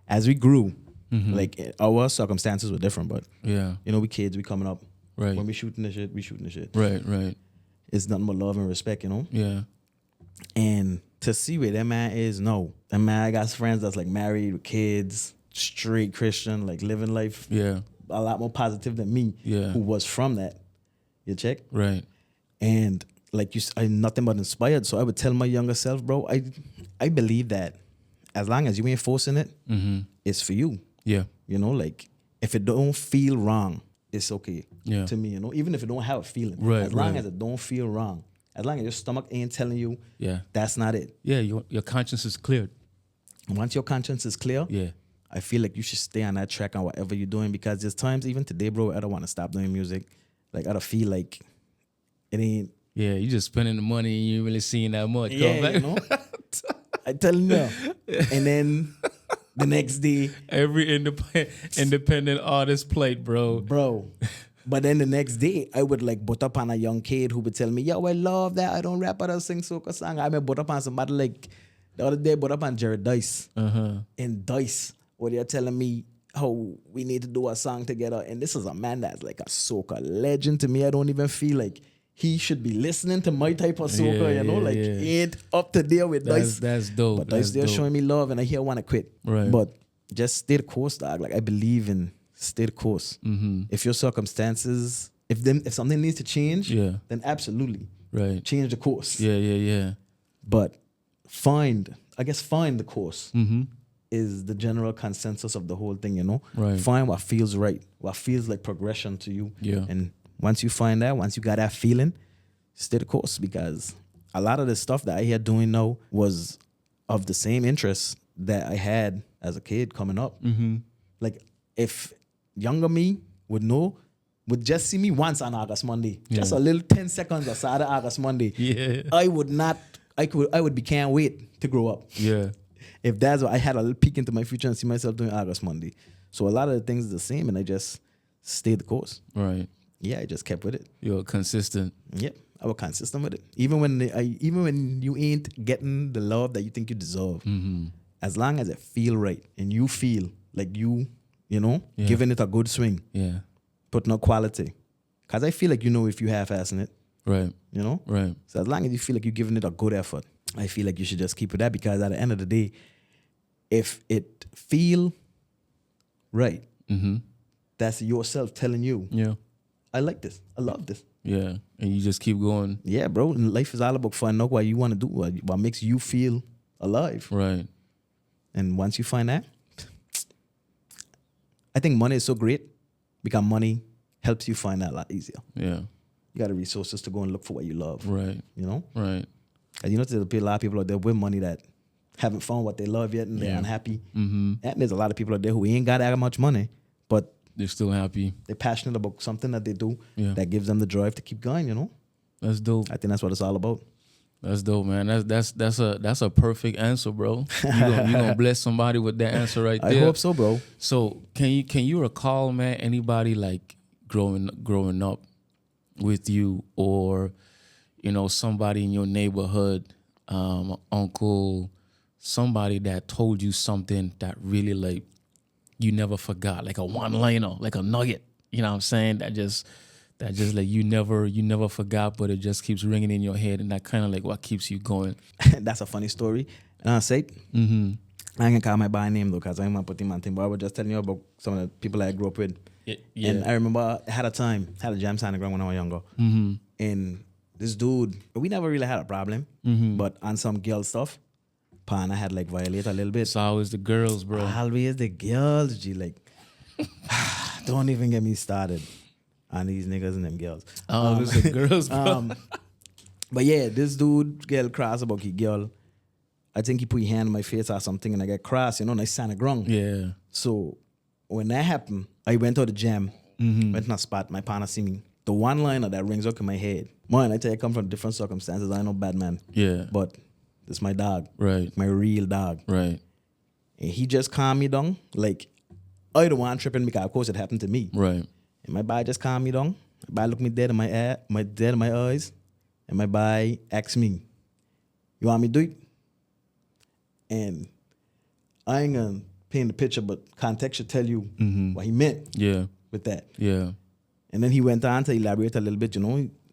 as we grew, like our circumstances were different, but Yeah. you know, we kids, we coming up. Right. When we shooting the shit, we shooting the shit. Right. It's nothing but love and respect, you know? Yeah. And to see where that man is, no. That man, I got friends that's like married with kids, straight Christian, like living life Yeah. a lot more positive than me, Yeah. who was from that. You check? Right. And like I'm nothing but inspired. So I would tell my younger self, bro, I believe that as long as you ain't forcing it, it's for you. Yeah. You know, like if it don't feel wrong, it's okay Yeah. to me, you know, even if it don't have a feeling. Right, as long right. as it don't feel wrong, as long as your stomach ain't telling you Yeah. that's not it. Yeah. Your conscience is cleared. Once your conscience is clear, Yeah. I feel like you should stay on that track on whatever you're doing, because there's times even today, bro, I don't want to stop doing music. Like I don't feel like it ain't. Yeah, you just spending the money and you ain't really seeing that much. Yeah, you know. I tell you now. And then the next day, every independent artist plate, bro. But then the next day, I would like butt up on a young kid who would tell me, yo, I love that. I don't rap, but I sing soca song. I may butt up on somebody like the other day, butt up on Jared Dice. And Dice, where they're telling me how we need to do a song together. And this is a man that's like a soca legend to me. I don't even feel like he should be listening to my type of soca, you know? He ain't up to there with Dice. That's dope. But Dice, they're showing me love, and I hear want to quit. Right. But just stay the course, dog. Like I believe in stay the course. If your circumstances, if something needs to change, then absolutely, right, change the course. Yeah. But find the course is the general consensus of the whole thing. You know, Right. Find what feels right, what feels like progression to you. Yeah. And once you find that, once you got that feeling, stay the course, because a lot of the stuff that I here doing now was of the same interest that I had as a kid coming up. Like if younger me would just see me once on August Monday, just a little 10 seconds or Saturday August Monday, I would can't wait to grow up. Yeah. If that's what I had a little peek into my future and see myself doing August Monday. So a lot of the things are the same, and I just stayed the course. Right. Yeah, I just kept with it. You're consistent. Yep, I was consistent with it. Even when you ain't getting the love that you think you deserve, as long as it feel right and you feel like you know, giving it a good swing, putting up quality. Because I feel like you know if you half-assing it, right, you know? Right. So as long as you feel like you're giving it a good effort, I feel like you should just keep with that, because at the end of the day, if it feel right, that's yourself telling you, Yeah. I like this. I love this. Yeah, and you just keep going. Yeah, bro. And life is all about finding out what you want to do, what makes you feel alive. Right. And once you find that, I think money is so great because money helps you find that a lot easier. Yeah. You got the resources to go and look for what you love. Right. You know? Right. And you know, there's a lot of people out there with money that haven't found what they love yet and they're unhappy. Mm-hmm. And there's a lot of people out there who ain't got that much money, but they're still happy. they're passionate about something that they do Yeah. that gives them the drive to keep going, you know? That's dope. I think that's what it's all about. That's dope, man. That's a perfect answer, bro. You gonna bless somebody with that answer right there. I hope so, bro. So can you recall, man, anybody like growing up with you, or somebody in your neighborhood, uncle, somebody that told you something that really like you never forgot, like a one-liner, like a nugget, you know what I'm saying? That just like you never forgot, but it just keeps ringing in your head, and that kind of like what keeps you going. That's a funny story. And I say, I ain't gonna call my by name though, cause I ain't gonna put him on thing. But I was just telling you about some of the people I grew up with. Yeah. And I remember I had a jam sign ground when I was younger. And this dude, we never really had a problem, but on some girl stuff, Pan, I had like violate a little bit. It's always the girls, bro. Always the girls, G. Like, don't even get me started on these niggas and them girls. It's the girls, bro. But yeah, this dude, girl cross about his girl. I think he put his hand on my face or something and I got cross, and I signed a ground. Yeah. So when that happened, I went to the jam, went in a spot, my partner see me. The one liner that rings up in my head. Man, I tell you, I come from different circumstances. I know bad man. Yeah. But it's my dog. Right. My real dog. Right. And he just calmed me down. Like, I don't want tripping because of course it happened to me. Right. And my boy just calmed me down. My boy looked me dead in my eyes. And my boy asked me, you want me to do it? And I ain't gonna paint the picture, but context should tell you what he meant with that. Yeah. And then he went on to elaborate a little bit,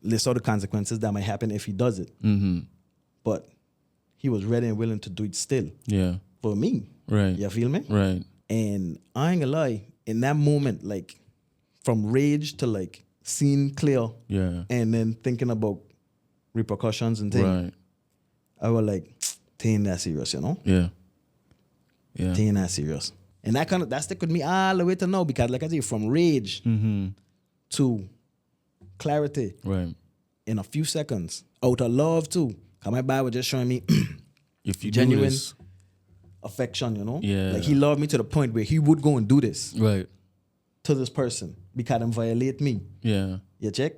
list all the consequences that might happen if he does it. But he was ready and willing to do it still. Yeah. For me. Right. You feel me? Right. And I ain't gonna lie, in that moment, like from rage to like seeing clear, and then thinking about repercussions and things, Right. I was like, taking that serious, Yeah. Yeah. Taking that serious. And that stick with me all the way to now because like I say, from rage to clarity Right. in a few seconds. Out of love too. Cause my Bible was just showing me If you genuine do this, affection, Yeah. Like he loved me to the point where he would go and do this right. to this person because them violate me. Yeah. You check?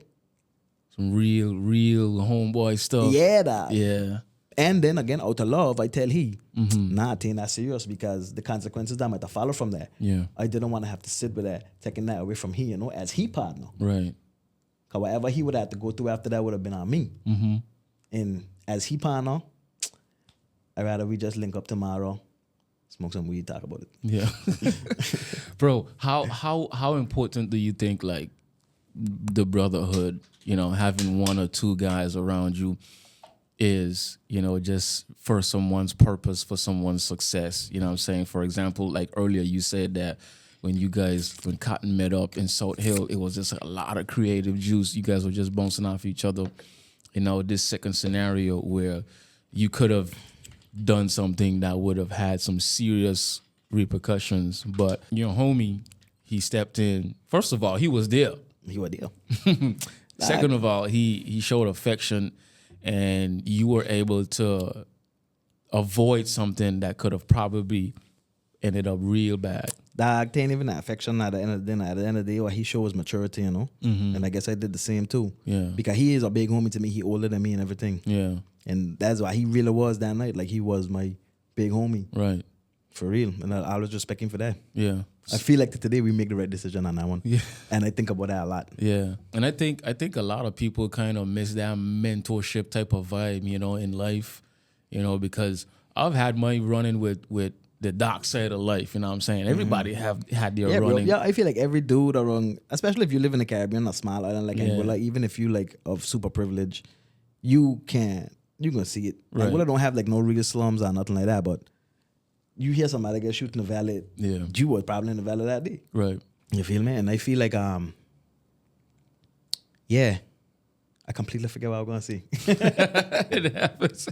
Some real homeboy stuff. Yeah, that. Yeah. And then again, out of love, I tell he, nah, take that serious because the consequences that might follow from that. Yeah. I didn't want to have to sit with that, taking that away from he, as he partner. Right. Because whatever he would have to go through after that would have been on me. And as he partner, I'd rather we just link up tomorrow, smoke some weed, talk about it. Yeah. Bro, how important do you think like the brotherhood, having one or two guys around you is, just for someone's purpose, for someone's success? You know what I'm saying? For example, like earlier you said that when Cotton met up in South Hill, it was just a lot of creative juice. You guys were just bouncing off each other. This second scenario where you could have done something that would have had some serious repercussions, but your homie, he stepped in. First of all, he was there. He was there. Second of all, he showed affection, and you were able to avoid something that could have probably ended up real bad. Dog, ain't even that affection at the end of the day. At the end of the day, what he showed was maturity, And I guess I did the same too. Yeah. Because he is a big homie to me. He older than me and everything. Yeah. And that's why he really was that night. Like he was my big homie. Right. For real. And I was respect him for that. Yeah. I feel like today we make the right decision on that one. Yeah. And I think about that a lot. Yeah. And I think a lot of people kind of miss that mentorship type of vibe, in life, because I've had my running with the dark side of life, you know what I'm saying? Everybody have had their running. Bro. Yeah, I feel like every dude around, especially if you live in the Caribbean, a small island like Anguilla, even if you like of super privilege, you can see it. Like, Right. well, I don't have like no real slums or nothing like that, but you hear somebody get shooting the valley. Yeah. You was probably in the valley that day. Right. You feel me? And I feel like I completely forget what I was gonna say. It happens.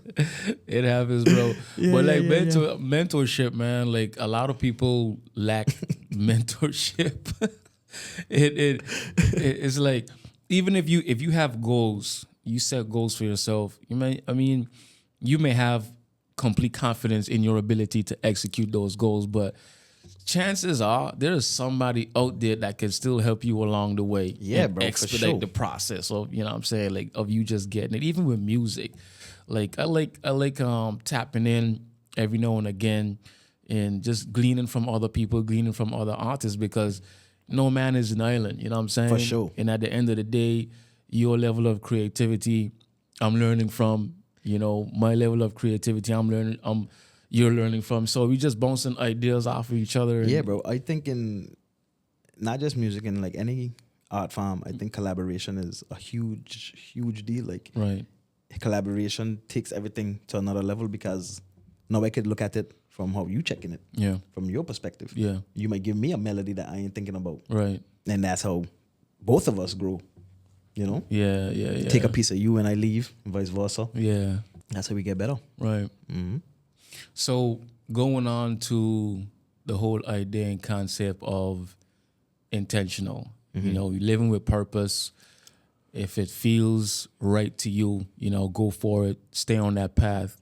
It happens, bro. But like mentorship, man. Like a lot of people lack mentorship. It's like even if you have goals, you set goals for yourself. You may have complete confidence in your ability to execute those goals, but chances are there is somebody out there that can still help you along the way. Yeah, and bro, for expedite sure. the process of, you know what I'm saying, like of you just getting it. Even with music, like I like tapping in every now and again and just gleaning from other people, gleaning from other artists, because no man is an island, you know what I'm saying? For sure. And at the end of the day, your level of creativity, I'm learning from, my level of creativity, you're learning from. So we just bouncing ideas off of each other. Yeah, bro. I think in not just music, in like any art form, I think collaboration is a huge, huge deal. Like, right. Collaboration takes everything to another level, because now I could look at it from how you checking it. Yeah. From your perspective. Yeah. You might give me a melody that I ain't thinking about. Right. And that's how both of us grow. Yeah. Take a piece of you and I leave, and vice versa. Yeah. That's how we get better. Right. Mm-hmm. So going on to the whole idea and concept of intentional, living with purpose. If it feels right to you, go for it, stay on that path.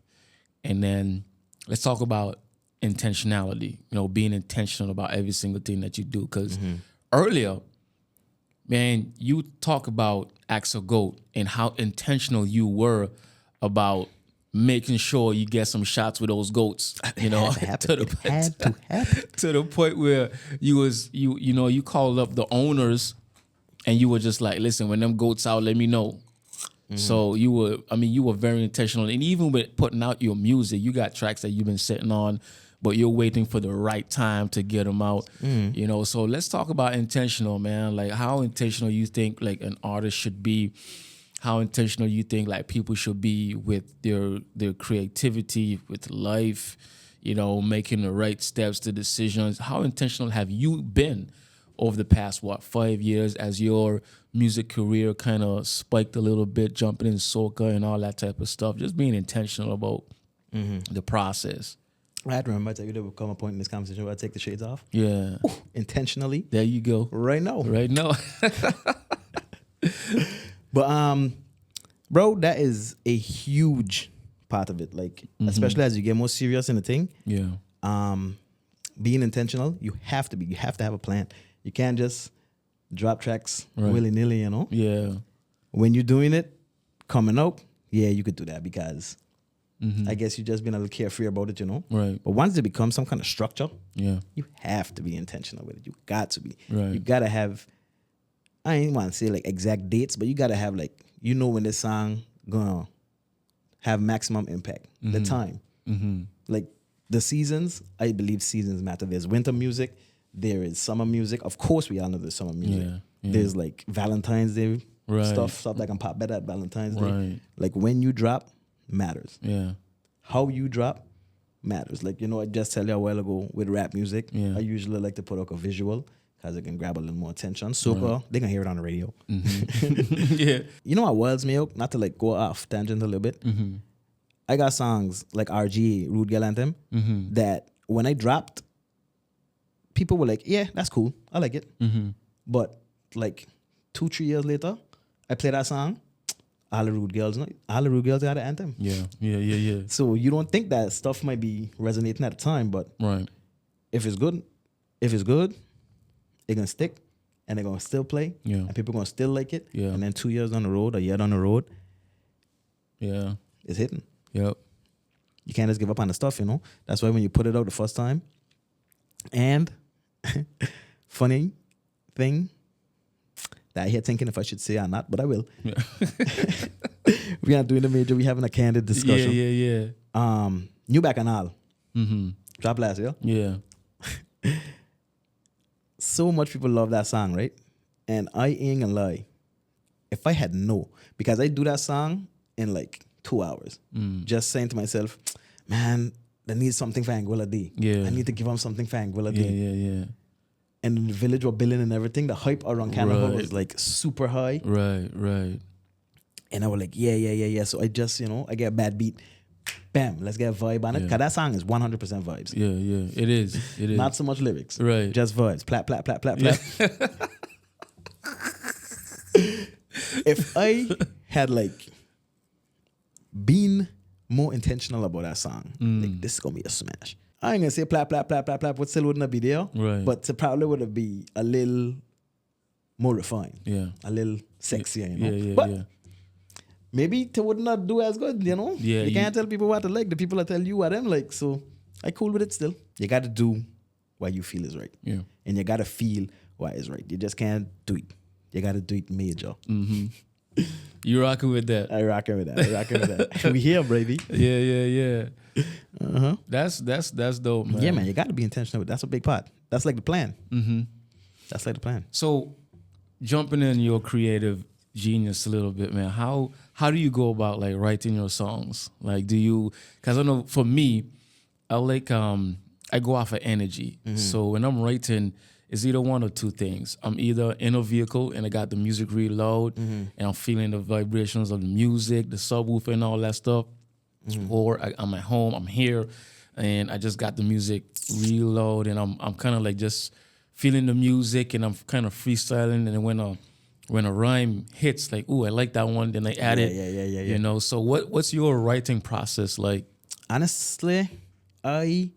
And then let's talk about intentionality, being intentional about every single thing that you do. Because earlier, man, you talk about Axel Goat and how intentional you were about making sure you get some shots with those goats, It had to happen. to the point where you called up the owners and you were just like, listen, when them goats out, let me know. So you were very intentional. And even with putting out your music, you got tracks that you've been sitting on, but you're waiting for the right time to get them out. So let's talk about intentional, man. Like how intentional you think like an artist should be, how intentional you think like people should be with their creativity, with life, making the right steps to decisions. How intentional have you been over the past, 5 years, as your music career kind of spiked a little bit, jumping in soca and all that type of stuff, just being intentional about the process? I had to remember that there would come a point in this conversation where I take the shades off. Yeah. Ooh, intentionally. There you go. Right now. Right now. But bro, that is a huge part of it. Like, especially as you get more serious in the thing. Yeah. Being intentional, you have to have a plan. You can't just drop tracks Right. willy-nilly, Yeah. When you're doing it, coming out, yeah, you could do that, because I guess you're just being a little carefree about it, Right. But once it becomes some kind of structure, Yeah. you have to be intentional with it. You got to be. Right. You got to have, I ain't want to say like exact dates, but you got to have like, when this song gonna have maximum impact, the time. Like the seasons, I believe seasons matter. There's winter music, there is summer music. Of course, we all know there's summer music. Yeah. There's like Valentine's Day Right. stuff that can pop better at Valentine's Day. Right. Like when you drop matters. Yeah. How you drop matters. Like, I just tell you a while ago with rap music, Yeah. I usually like to put out a visual because it can grab a little more attention. Soca, they can hear it on the radio. Yeah. You know what wilds me out? Not to like go off tangent a little bit. I got songs like RGA, Rude Girl Anthem, that when I dropped, people were like, yeah, that's cool. I like it. But like 2-3 years later, I play that song. All the Rude Girls got the anthem. Yeah. So you don't think that stuff might be resonating at the time, but Right. if it's good, it's gonna stick, and they're gonna still play, Yeah. and people gonna still like it. Yeah. And then 2 years down the road, a year down the road, Yeah. it's hitting. Yep. You can't just give up on the stuff, That's why when you put it out the first time, and funny thing that I hear thinking if I should say or not, but I will. Yeah. We're not doing the major. We're having a candid discussion. Yeah. New Bacchanal. Drop last year. Yeah. So much people love that song, right? And I ain't gonna lie. If I had because I do that song in like 2 hours, just saying to myself, man, I need something for Anguilla D. Yeah. I need to give him something for Anguilla D. Yeah. And in the village were billing and everything. The hype around Carnival Right. was like super high. Right. And I was like, yeah. So I just, I get a bad beat. Bam, let's get a vibe on it. Because that song is 100% vibes. Yeah. It is. Not so much lyrics. Right. Just vibes. Plat, plat, plat, plat, plat. If I had like been more intentional about that song, like this is going to be a smash. I ain't going to say plat, plat, plat, plat, plat, but still wouldn't be there. Right. But it probably would have been a little more refined. Yeah. A little sexier, Yeah. But maybe it would not do as good, Yeah, you can't tell people what to like. The people that tell you what them like. So I cool with it still. You got to do what you feel is right. Yeah. And you got to feel what is right. You just can't do it. You got to do it major. Mm-hmm. You rocking with that? I rocking with that. We here, baby. Yeah. Uh-huh. That's dope, man. Yeah, man. You got to be intentional with it. That's a big part. That's like the plan. Mm-hmm. That's like the plan. So jumping in your creative genius a little bit, man. How do you go about like writing your songs? Like, do you? Because I know for me, I like I go off of energy. Mm-hmm. So when I'm writing, it's either one or two things. I'm either in a vehicle and I got the music really loud, and I'm feeling the vibrations of the music, the subwoofer, and all that stuff. Or I'm at home, I'm here, and I just got the music real loud, and I'm kind of like just feeling the music, and I'm kind of freestyling. And when a rhyme hits, like, ooh, I like that one, then I add it. Yeah. So what's your writing process like? Honestly, I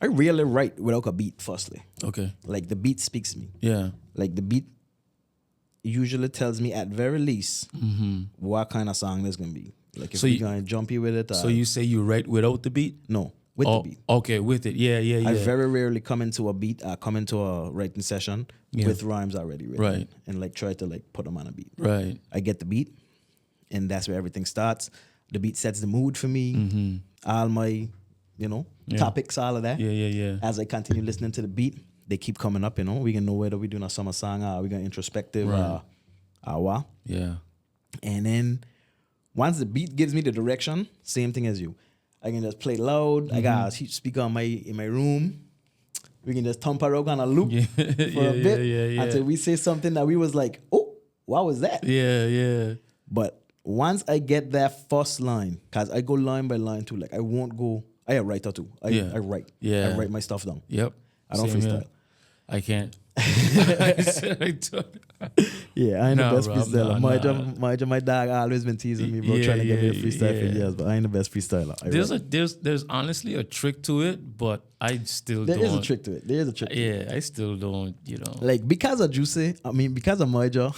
really write without a beat. Firstly, Okay. like the beat speaks to me. Yeah. Like the beat usually tells me at very least what kind of song there's gonna be. Like if So we're you- gonna jumpy with it. So you say you write without the beat? No, with the beat. Okay, with it. Yeah. I very rarely come into a beat. Come into a writing session with rhymes already written, Right. And like try to like put them on a beat. Right. I get the beat, and that's where everything starts. The beat sets the mood for me. All my, topics, all of that. Yeah. As I continue listening to the beat, they keep coming up. We can know whether we're doing a summer song or we're going introspective Right. or what. Yeah. And then once the beat gives me the direction, same thing as you. I can just play loud. I got a huge speaker in my room. We can just thump around on a loop for a bit until we say something that we was like, oh, what was that? Yeah. But once I get that first line, because I go line by line too, like I won't go, I a writer too. I write. Yeah. I write my stuff down. Yep. I don't Same freestyle. here. I can't. Yeah, I ain't Nah, the best bro, freestyler. My dog always been teasing me, bro, trying to get me a freestyle for years, but I ain't the best freestyler. There's honestly a trick to it, but I still There don't. is a trick to it. Yeah, I still don't, Like because of Juicy, because of my jaw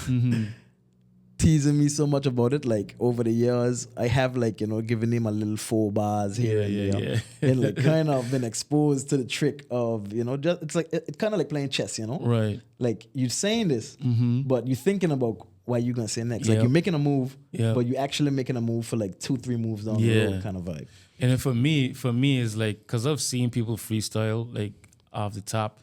teasing me so much about it, like over the years, I have like, given him a little 4 bars here and there. Yeah. And like kind of been exposed to the trick of, just it's like it's kind of like playing chess, Right. Like you're saying this, but you're thinking about what you're gonna say next. Like Yep. you're making a move, Yep. but you're actually making a move for like 2-3 moves down the road kind of vibe. And then for me, it's like, because I've seen people freestyle like off the top,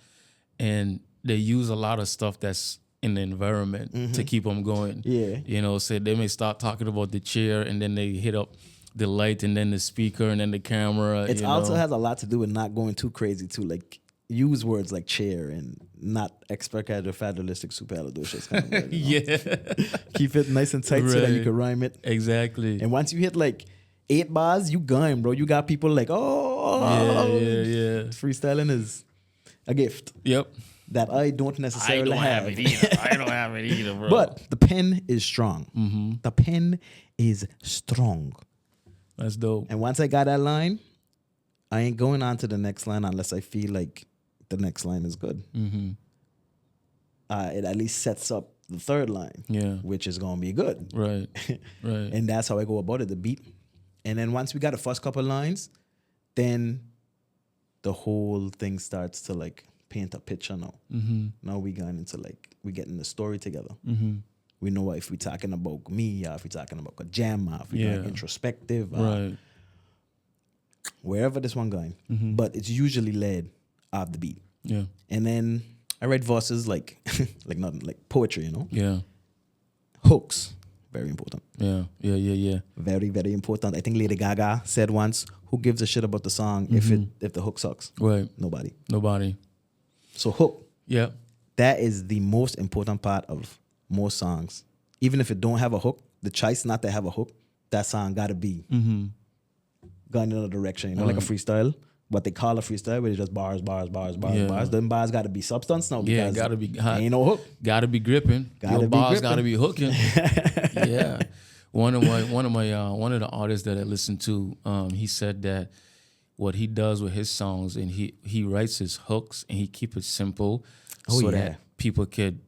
and they use a lot of stuff that's in the environment to keep them going. Yeah. So they may start talking about the chair, and then they hit up the light, and then the speaker, and then the camera. It also has a lot to do with not going too crazy too. Like use words like chair and not expercalifragilistic superalidocious kind of word, Yeah. Keep it nice and tight so that you Right. can rhyme it. Exactly. And once you hit like 8 bars, you going, bro. You got people like, Yeah. freestyling is a gift Yep. that I don't necessarily have. I don't have it either, bro. But the pen is strong. The pen is strong. That's dope. And once I got that line, I ain't going on to the next line unless I feel like the next line is good. It at least sets up the third line, Yeah. which is going to be good. Right. Right. And that's how I go about it, the beat. And then once we got the first couple lines, then the whole thing starts to like paint a picture now. Now we going into like, we getting the story together. We know if we're talking about me, or if we're talking about a jam, or if we're going introspective, Right. wherever this one going. But it's usually led off the beat. Yeah. And then I write verses like like nothing, like poetry, Yeah. Hooks, very important. Yeah. Very, very important. I think Lady Gaga said once, who gives a shit about the song if the hook sucks? Right. Nobody. So hook, Yeah. that is the most important part of most songs. Even if it don't have a hook, the choice not to have a hook, that song gotta be going in another direction, you know, like a freestyle. What they call a freestyle, where it's just bars. Them bars gotta be substance now because gotta be hot. ain't no hook. Gotta be gripping. Your bars gotta be hooking. Yeah. One of the artists that I listened to, he said that what he does with his songs, and he writes his hooks and he keep it simple, that people could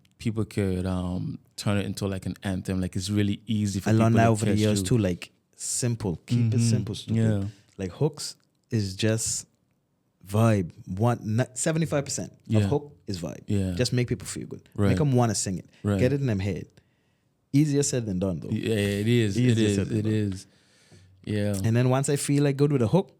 turn it into like an anthem. Like it's really easy for people to catch you. I learned that over the years too. Like simple, keep it simple. Stupid. Yeah. Like hooks is just vibe. 75% of hook is vibe. Yeah. Just make people feel good. Right. Make them want to sing it. Right. Get it in them head. Easier said than done, though. Yeah, it is. It is. Yeah. And then once I feel like good with a hook,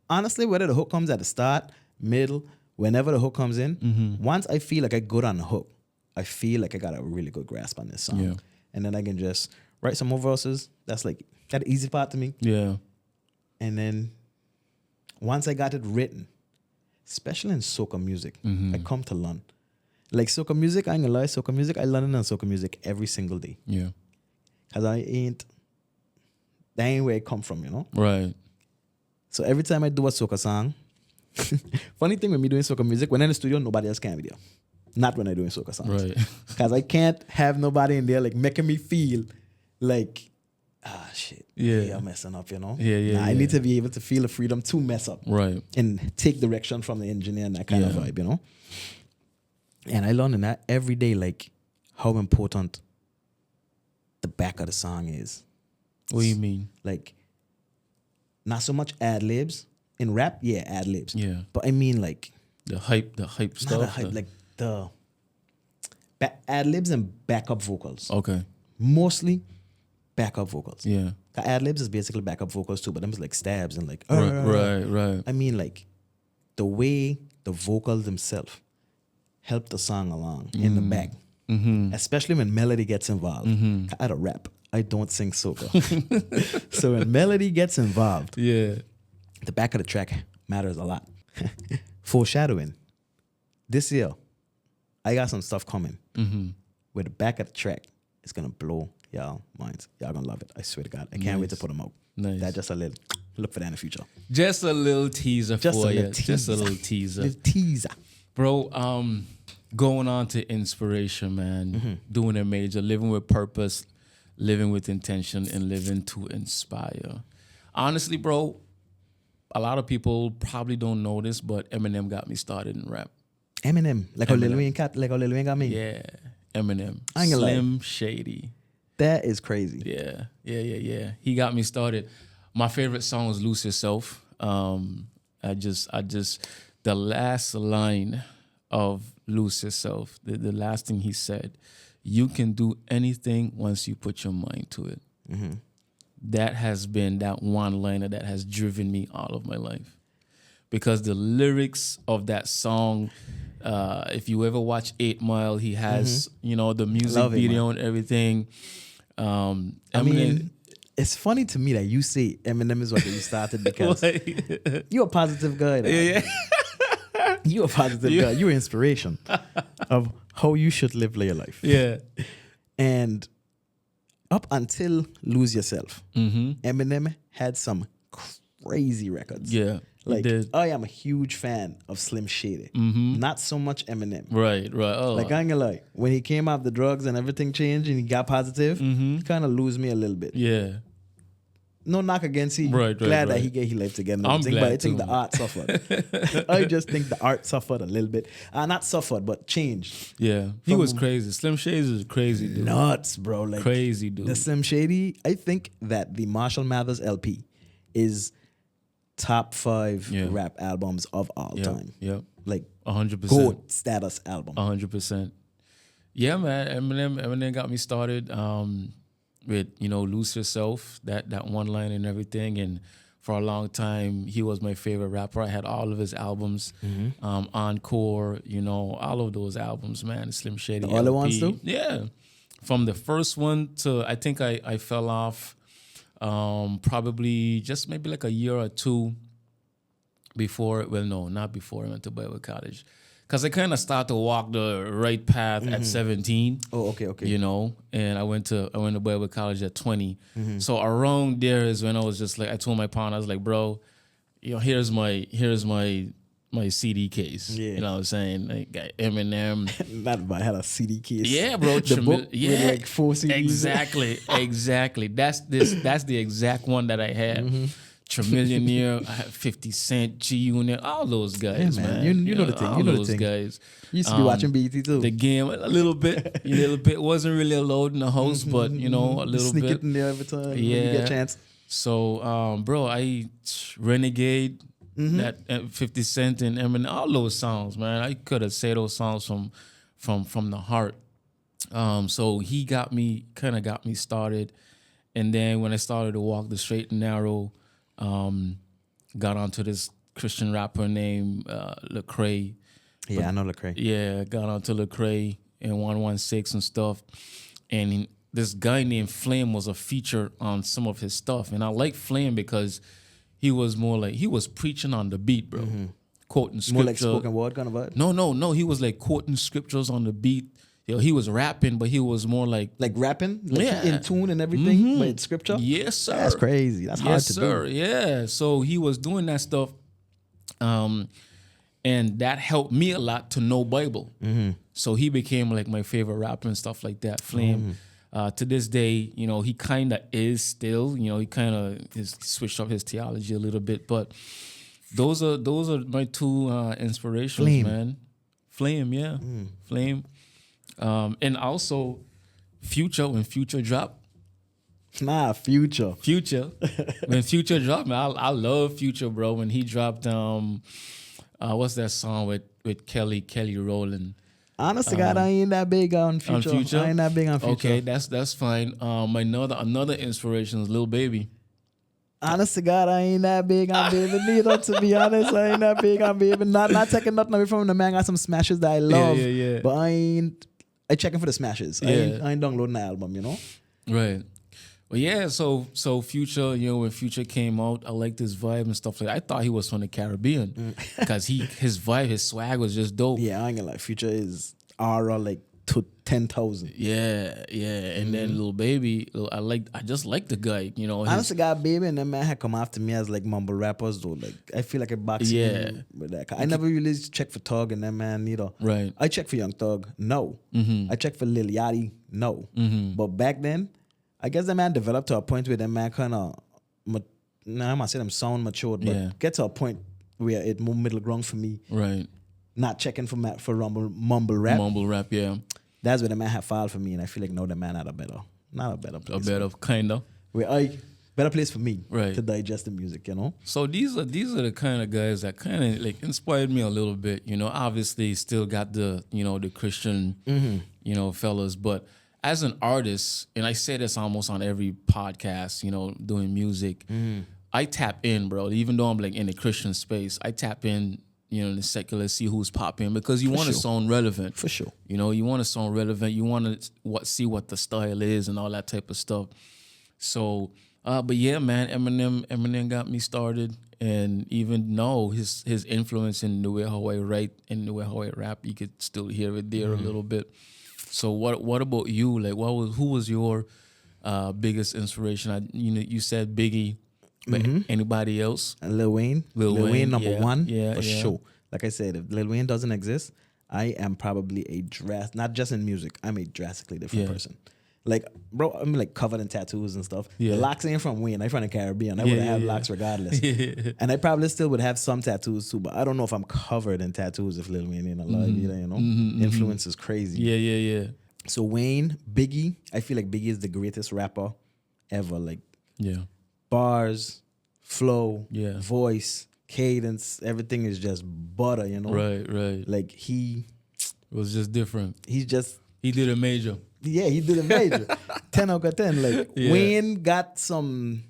honestly, whether the hook comes at the start, middle, whenever the hook comes in, once I feel like I good on the hook, I feel like I got a really good grasp on this song. Yeah. And then I can just write some more verses. That's like that easy part to me. Yeah. And then once I got it written, especially in soca music, I come to learn. Like soca music, I ain't gonna lie, soca music, I learn on soca music every single day. Yeah. Cause that ain't where it come from, you know? Right. So every time I do a soca song, funny thing with me doing soca music, when I'm in the studio, nobody else can be there. Not when I'm doing soca songs. Right. Cause I can't have nobody in there like making me feel like, shit. Yeah. I'm messing up, you know? Yeah. I need to be able to feel the freedom to mess up. Right. And take direction from the engineer and that kind of vibe, you know? And I learn in that every day, like, how important the back of the song is. What do you mean? Like, not so much ad-libs. In rap, ad-libs. Yeah. But I mean, like... The hype stuff? Not the hype, like the... ad-libs and backup vocals. Okay. Mostly backup vocals. Yeah. Ad-libs is basically backup vocals too, but them is like stabs and like... Right. I mean, like, the way the vocals themselves help the song along in the back, especially when melody gets involved. I don't rap. I don't sing soca. So when melody gets involved, the back of the track matters a lot. Foreshadowing. This year, I got some stuff coming where the back of the track is going to blow y'all minds. Y'all going to love it. I swear to God. I can't wait to put them out. Nice. That just a little... Look for that in the future. Just a little teaser for you. Just a little teaser. Little teaser. Bro, going on to inspiration, man. Doing a major, living with purpose, living with intention, and living to inspire. Honestly, bro, a lot of people probably don't know this, but Eminem got me started in rap. Eminem? Like how Lil Wayne got me? Yeah, Eminem. Slim Shady. That is crazy. Yeah. He got me started. My favorite song was Lose Yourself. I just the last line of Lose Yourself, the last thing he said, you can do anything once you put your mind to it. That has been that one-liner that has driven me all of my life. Because the lyrics of that song, if you ever watch 8 Mile, he has, the music video and everything. I mean... It's funny to me that you say Eminem is what you started because you're a positive guy. Yeah. You're a positive guy. You're inspiration of how you should live your life. Yeah. And up until Lose Yourself, Eminem had some crazy records. Yeah. Like, I am a huge fan of Slim Shady. Not so much Eminem. Right. Oh. Like, I ain't gonna lie. When he came off the drugs and everything changed and he got positive, he kind of lose me a little bit. Yeah. No knock against him. Right. Glad that he lived again. I'm glad but I think the art suffered. I just think the art suffered a little bit. Not suffered, but changed. Yeah. He was crazy. Slim Shady is crazy dude. Nuts, bro. Like, crazy dude. The Slim Shady, I think that the Marshall Mathers LP is top 5 rap albums of all time. Yep. Like 100%. Gold status album. 100%. Yeah, man. Eminem got me started with, Lose Yourself, that one line and everything. And for a long time, he was my favorite rapper. I had all of his albums, Encore, all of those albums, man. Slim Shady. The other ones too? Yeah. From the first one to, I think I fell off probably just maybe like a year or two before, well, no, not before I went to Bible College. Because I kind of started to walk the right path at 17. Oh, okay. You know, and I went to Bible college at 20. So around there is when I was just like, I told my partner, I was like, bro, you know, here's my CD case. Yeah. You know what I'm saying? Like got Eminem. Not but I had a CD case. Yeah, bro. The book with like 4 CDs. Exactly. That's the exact one that I had. Trillionaire, I had 50 Cent, G Unit, all those guys, Yeah, man. man. You know the thing. All You know the those thing. guys. You used to be watching BET too. The game a little bit wasn't really allowed in the house, but you know a little Sneak bit. it in there every time when you Yeah. get a chance. So, bro, I Renegade, that 50 Cent and Eminem, all those songs, man. I could have said those songs from the heart. So he got me started, and then when I started to walk the straight and narrow, got onto this Christian rapper named Lecrae. Yeah, I know Lecrae. Yeah, got onto Lecrae and 116 and stuff. And this guy named Flame was a feature on some of his stuff. And I like Flame because he was more like, he was preaching on the beat, bro. Quoting scripture. More like spoken word kind of vibe. No. He was like quoting scriptures on the beat. You know, he was rapping, but he was more like rapping, like Yeah. in tune and everything, but it's scripture. yes, sir. That's crazy. That's hard Yes, to sir. do. Yeah. So he was doing that stuff. And that helped me a lot to know Bible. So he became like my favorite rapper and stuff like that. Flame. To this day, you know, he kind of is still, you know, he kind of has switched up his theology a little bit. But those are my two inspirations, Flame. man. Flame, yeah. Flame. And also Future, when Future dropped. Nah, Future. When Future dropped, man, I love Future, bro. When he dropped, what's that song with Kelly Rowland? Honest to God, I ain't that big on Future. I ain't that big on Future. Okay, that's fine. Another inspiration is Lil Baby. Honest to God, I ain't that big on Baby neither. To be honest, I ain't that big on Baby. Not taking nothing away from the man. Got some smashes that I love. Yeah. But I checking for the smashes. Yeah. I ain't downloading the album, you know? Right. Well, yeah. So Future, you know, when Future came out, I liked his vibe and stuff like that. I thought he was from the Caribbean because his vibe, his swag was just dope. Yeah, I ain't gonna lie. Future is aura like to 10,000. Yeah. And then Lil Baby, I just like the guy, you know. Honest to God, Baby and that man had come after me as like mumble rappers though. Like I feel like a boxing with that. I never really checked for Thug and that man neither. Right. I checked for Young Thug, no. I checked for Lil Yachty, no. But back then, I guess that man developed to a point where that man kind of, I'm gonna say them sound matured, but get to a point where it more middle ground for me. Right. Not checking for mumble rap. Mumble rap, yeah. That's where the man had filed for me, and I feel like no, the man had not a better place. Kind of. Where better place for me Right. to digest the music, you know. So these are the kind of guys that kind of like inspired me a little bit, you know. Obviously, still got the, you know, the Christian, you know, fellas, but as an artist, and I say this almost on every podcast, you know, doing music, I tap in, bro. Even though I'm like in the Christian space, I tap in, you know, in the secular, see who's popping, because you want to sound relevant. For sure. You know, you want to sound relevant. You want to see what the style is and all that type of stuff. So, but yeah, man, Eminem got me started, and even now his influence in the way how I write and the way how I rap, you could still hear it there a little bit. So what about you? Like, who was your biggest inspiration? You said Biggie, but anybody else? And Lil Wayne. Lil Wayne, number one, yeah, for sure. Like I said, if Lil Wayne doesn't exist, I am probably not just in music, I'm a drastically different person. Like, bro, I'm like covered in tattoos and stuff. Yeah. The locks ain't from Wayne, I'm from the Caribbean. I would have had locks regardless. And I probably still would have some tattoos too, but I don't know if I'm covered in tattoos if Lil Wayne ain't alive either, you know? Influence is crazy. Yeah. So Wayne, Biggie, I feel like Biggie is the greatest rapper ever. Like, bars, flow, voice, cadence, everything is just butter, you know? Right. Like It was just different. He did a major. Yeah, he did a major. 10 out of 10. Like, Wayne got some...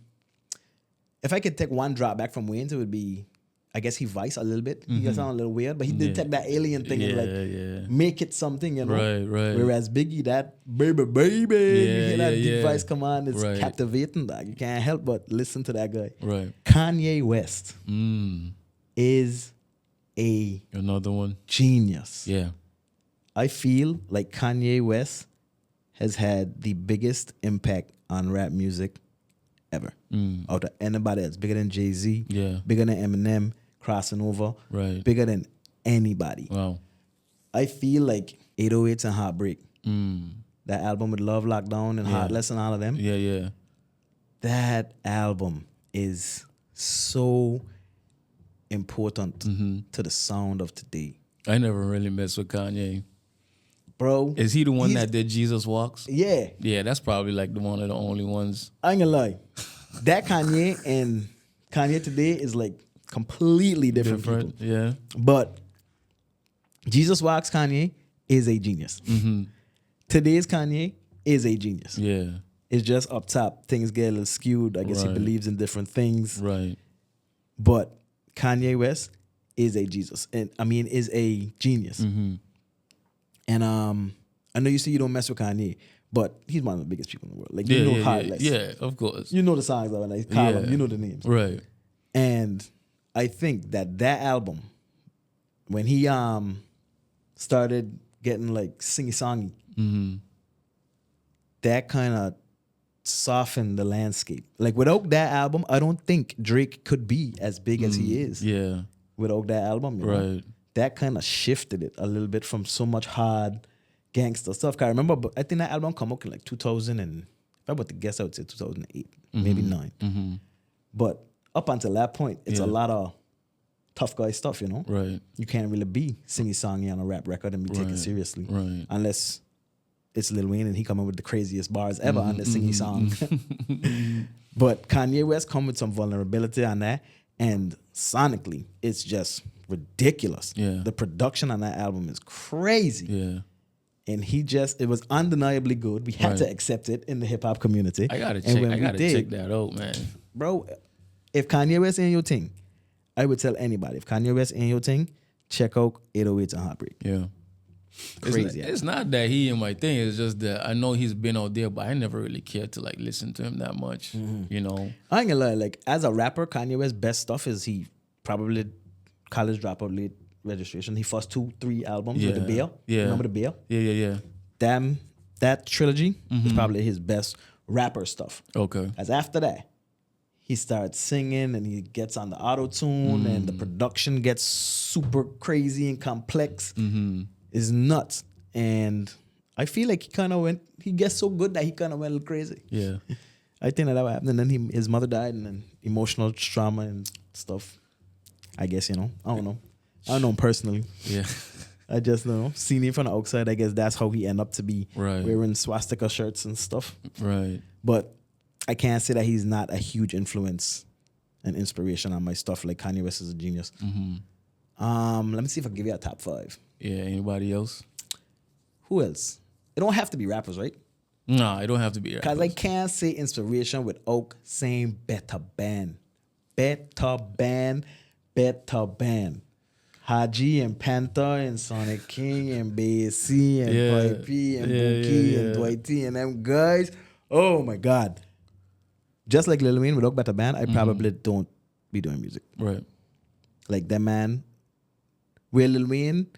If I could take one drop back from Wayne, it would be... I guess he vice a little bit. He got sound a little weird, but he did take that alien thing and like make it something, you know? Right. Whereas Biggie, that baby, you hear that deep voice come on, it's captivating. Dog. You can't help but listen to that guy. Right. Kanye West is Another one. genius. Yeah. I feel like Kanye West has had the biggest impact on rap music ever. Out of anybody else. Bigger than Jay-Z. Yeah. Bigger than Eminem crossing over. Right. Bigger than anybody. Wow. I feel like 808s and Heartbreak. That album with Love Lockdown and Heartless and all of them. Yeah, yeah. That album is so important to the sound of today. I never really messed with Kanye. Bro. Is he the one that did Jesus Walks? Yeah. Yeah, that's probably like one of the only ones. I ain't gonna lie. That Kanye and Kanye today is like completely different people. Yeah. But Jesus Walks Kanye is a genius. Today's Kanye is a genius. Yeah. It's just up top. Things get a little skewed. I guess he Right. believes in different things. Right. But Kanye West is a Jesus. And I mean is a genius. And I know you say you don't mess with Kanye, but he's one of the biggest people in the world. Like you know Heartless. Yeah, of course. You know the songs that when I call them, you know the names. Right. And I think that album, when he started getting like singy-songy, that kind of softened the landscape. Like without that album, I don't think Drake could be as big as he is. Yeah. Without that album, you know? Right. That kind of shifted it a little bit from so much hard gangster stuff. Cause I remember, I think that album came out in like 2000 and, if I were to guess, I would say 2008, maybe 9. But up until that point, it's a lot of tough guy stuff, you know? Right. You can't really be singy-songy on a rap record and be taken seriously. Right. Unless it's Lil Wayne and he coming with the craziest bars ever on the singy song. But Kanye West come with some vulnerability on that. And sonically, it's just ridiculous. Yeah. The production on that album is crazy. Yeah. And it was undeniably good. We had to accept it in the hip hop community. I gotta And check. when I we gotta did, check that out, man. Bro, if Kanye West ain't your thing, I would tell anybody, if Kanye West ain't your thing, check out 808s and Heartbreak. Yeah. Crazy. It's not that he ain't my thing. It's just that I know he's been out there, but I never really cared to like listen to him that much. You know. I ain't gonna lie, like as a rapper, Kanye West's best stuff is he probably college dropout, late registration. He first 2-3 albums with the Bear. Yeah. Remember the Bear? Yeah. Damn, that trilogy is probably his best rapper stuff. Okay. As after that, he starts singing and he gets on the auto tune and the production gets super crazy and complex. It's nuts. And I feel like he gets so good that he kind of went a little crazy. Yeah. I think that happened. And then his mother died and then emotional trauma and stuff. I guess, you know. I don't know. I don't know him personally. Yeah. I just know. Seen him from the outside, I guess that's how he ended up to be wearing swastika shirts and stuff. Right. But I can't say that he's not a huge influence and inspiration on my stuff. Like Kanye West is a genius. Let me see if I can give you a top 5. Yeah. Anybody else? Who else? It don't have to be rappers, right? No, it don't have to be. Because I can't say inspiration without saying better band. Better band. Better band. Haji and Panther and Sonic King and Basie and Pipey and Bookie and Dwighty and them guys. Oh my God. Just like Lil Wayne without better band, I probably don't be doing music. Right. Like that man, where Lil Wayne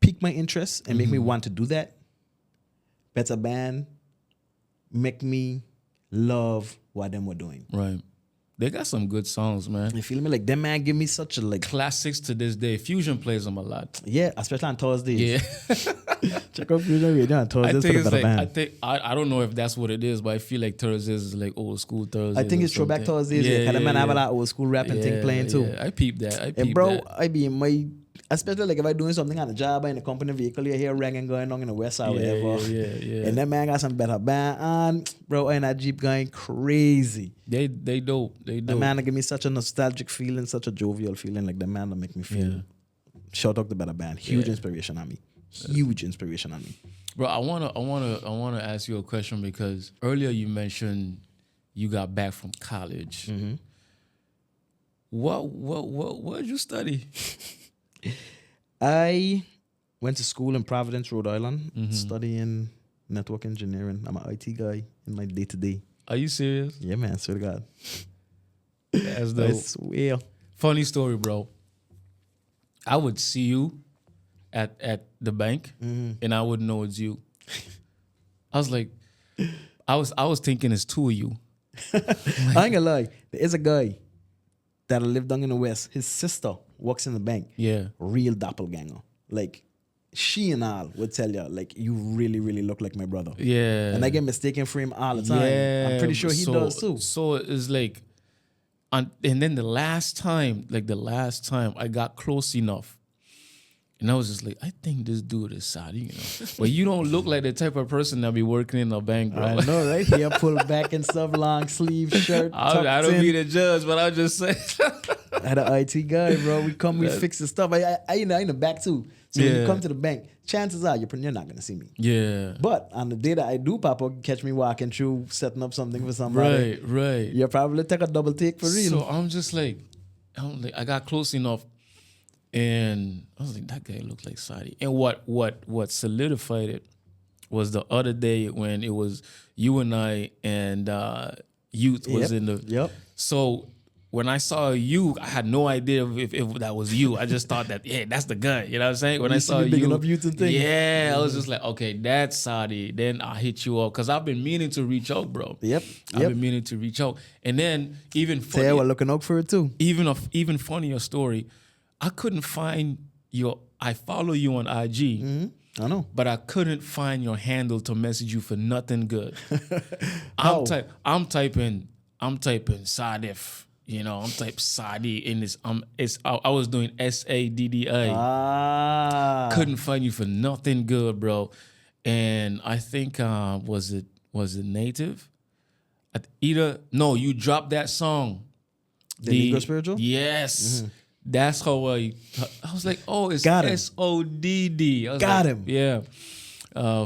piqued my interest and make me want to do that. Better band make me love what them were doing. Right. They got some good songs, man. You feel me? Like them man give me such a like Classics to this day. Fusion plays them a lot. yeah, especially on Thursdays. Yeah. Check out Fusion Radio on I Thursdays think for it's the better like, band. I don't know if that's what it is, but I feel like Thursdays is like old school Thursdays. I think or it's throwback something. Thursdays. Yeah, because the man have a lot of old school rap and thing playing too. Yeah. I peep that. And bro, I be in my, especially like if I doing something on the job or in the company vehicle, you hear ringing going on in the west side or whatever. Yeah. And that man got some better band on, bro, and that Jeep going crazy. They dope. They The dope. man that give me such a nostalgic feeling, such a jovial feeling. Like the man that make me feel. Yeah. Shout out the better band. Huge inspiration on me. Huge inspiration on me. Bro, I wanna ask you a question because earlier you mentioned you got back from college. What did you study? I went to school in Providence, Rhode Island, studying network engineering. I'm an IT guy in my day-to-day. Are you serious? Yeah, man, swear to God. That's I dope. swear. Funny story, bro. I would see you at the bank, and I wouldn't know it's you. I was like, I was thinking it's two of you. I ain't gonna lie. There is a guy that lived down in the West. His sister works in the bank. Yeah. Real doppelganger. Like, she and all would tell you, like, you really, really look like my brother. Yeah. And I get mistaken for him all the time. Yeah. I'm pretty sure he does too. So it's like, and then the last time I got close enough, and I was just like, I think this dude is Soddi, you know. But you don't look like the type of person that be working in a bank, bro. I know, right? Hair pulled back and stuff, long sleeve shirt. I don't be the judge, but I'll just say. I had an IT guy, bro. We fix the stuff. I in the back too. So when you come to the bank, chances are you're not gonna see me. Yeah. But on the day that I do pop up, catch me walking through, setting up something for somebody. Right. You probably take a double take for real. So I'm just like, I got close enough, and I was like, that guy looked like Soddi. And what solidified it was the other day when it was you and I and Youth was in the. Yep. So when I saw you, I had no idea if that was you. I just thought that, yeah, that's the guy. You know what I'm saying? When I saw you, bigging up Youth and things. yeah, I was just like, okay, that's Soddi. Then I hit you up because I've been meaning to reach out, bro. Yep. I've been meaning to reach out, and then even Say I was looking out for it too. even funnier story. I couldn't find I follow you on IG. I know. But I couldn't find your handle to message you for nothing good. How? I'm typing Sadif. You know, I'm typing Soddi in this. I was doing SADDI. Couldn't find you for nothing good, bro. And I think was it Native? You dropped that song. The Negro Spiritual? Yes. That's how I was like, oh, it's Got him. SODD. I was Got like, him. Yeah.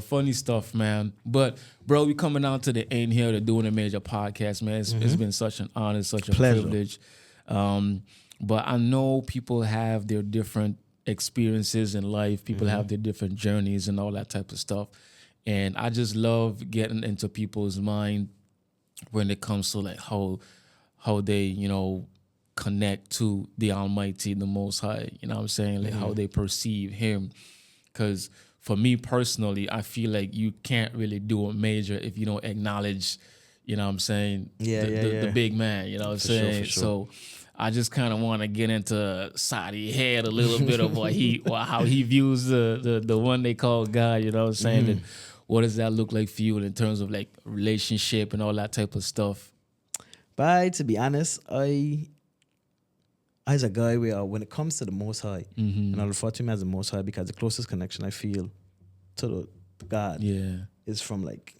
Funny stuff, man. But, bro, we coming down to the end here to doing a major podcast, man. It's been such an honor, such a Pleasure. privilege. But I know people have their different experiences in life. People have their different journeys and all that type of stuff. And I just love getting into people's mind when it comes to like how they, you know, connect to the Almighty, the Most High. You know what I'm saying? Like how they perceive Him. Because for me personally, I feel like you can't really do a major if you don't acknowledge, you know what I'm saying? The big man, you know what I'm saying? For sure. So I just kind of want to get into Soddi head a little bit of how he views the one they call God, you know what I'm saying? And what does that look like for you in terms of like relationship and all that type of stuff? But to be honest, I as a guy, when it comes to the Most High, and I refer to him as the Most High because the closest connection I feel to the God is from like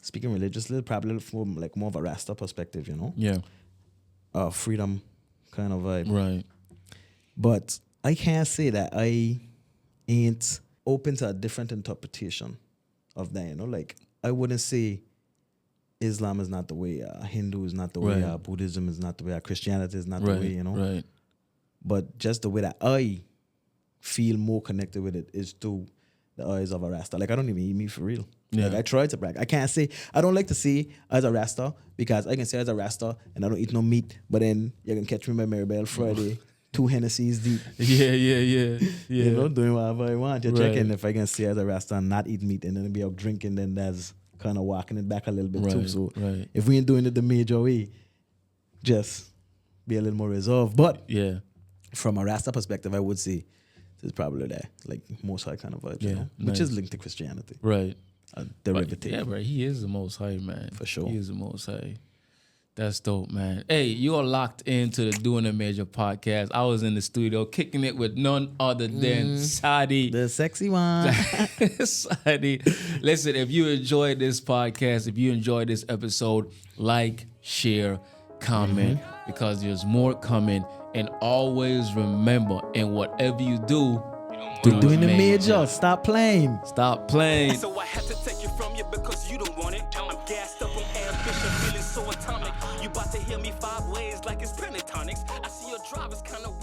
speaking religiously, probably from like more of a Rasta perspective, you know? Yeah. Freedom kind of vibe. Right. But I can't say that I ain't open to a different interpretation of that, you know? Like, I wouldn't say Islam is not the way, Hindu is not the way, Buddhism is not the way, Christianity is not the way, you know? Right. But just the way that I feel more connected with it is through the eyes of a Rasta. Like, I don't even eat meat for real. Yeah. Like, I try to brag. I can't say, I don't like to say as a Rasta because I can say as a Rasta and I don't eat no meat, but then you can catch me by Maribel Friday, 2 Hennessy's deep. Yeah. You know, doing whatever I want. You're checking if I can say as a Rasta and not eat meat and then be out drinking, then that's kind of walking it back a little bit too. So if we ain't doing it the major way, just be a little more reserved. But from a Rasta perspective, I would say it's probably that, like, Most High kind of vibe, you know? Which is linked to Christianity. Right. A derivative. Yeah, bro. He is the Most High, man. For sure. He is the Most High. That's dope, man. Hey, you are locked into the Doing a Major podcast. I was in the studio kicking it with none other than Soddi. The sexy one. Soddi. Listen, if you enjoyed this podcast, if you enjoyed this episode, like, share, comment, because there's more coming. And always remember, in whatever you do, We're doing the major. Stop playing. Stop playing. So I had to take it from you because you don't want it. I'm gassed up on ambition, feeling so atomic. You about to hear me 5 ways like it's pentatonics. I see your drivers kind of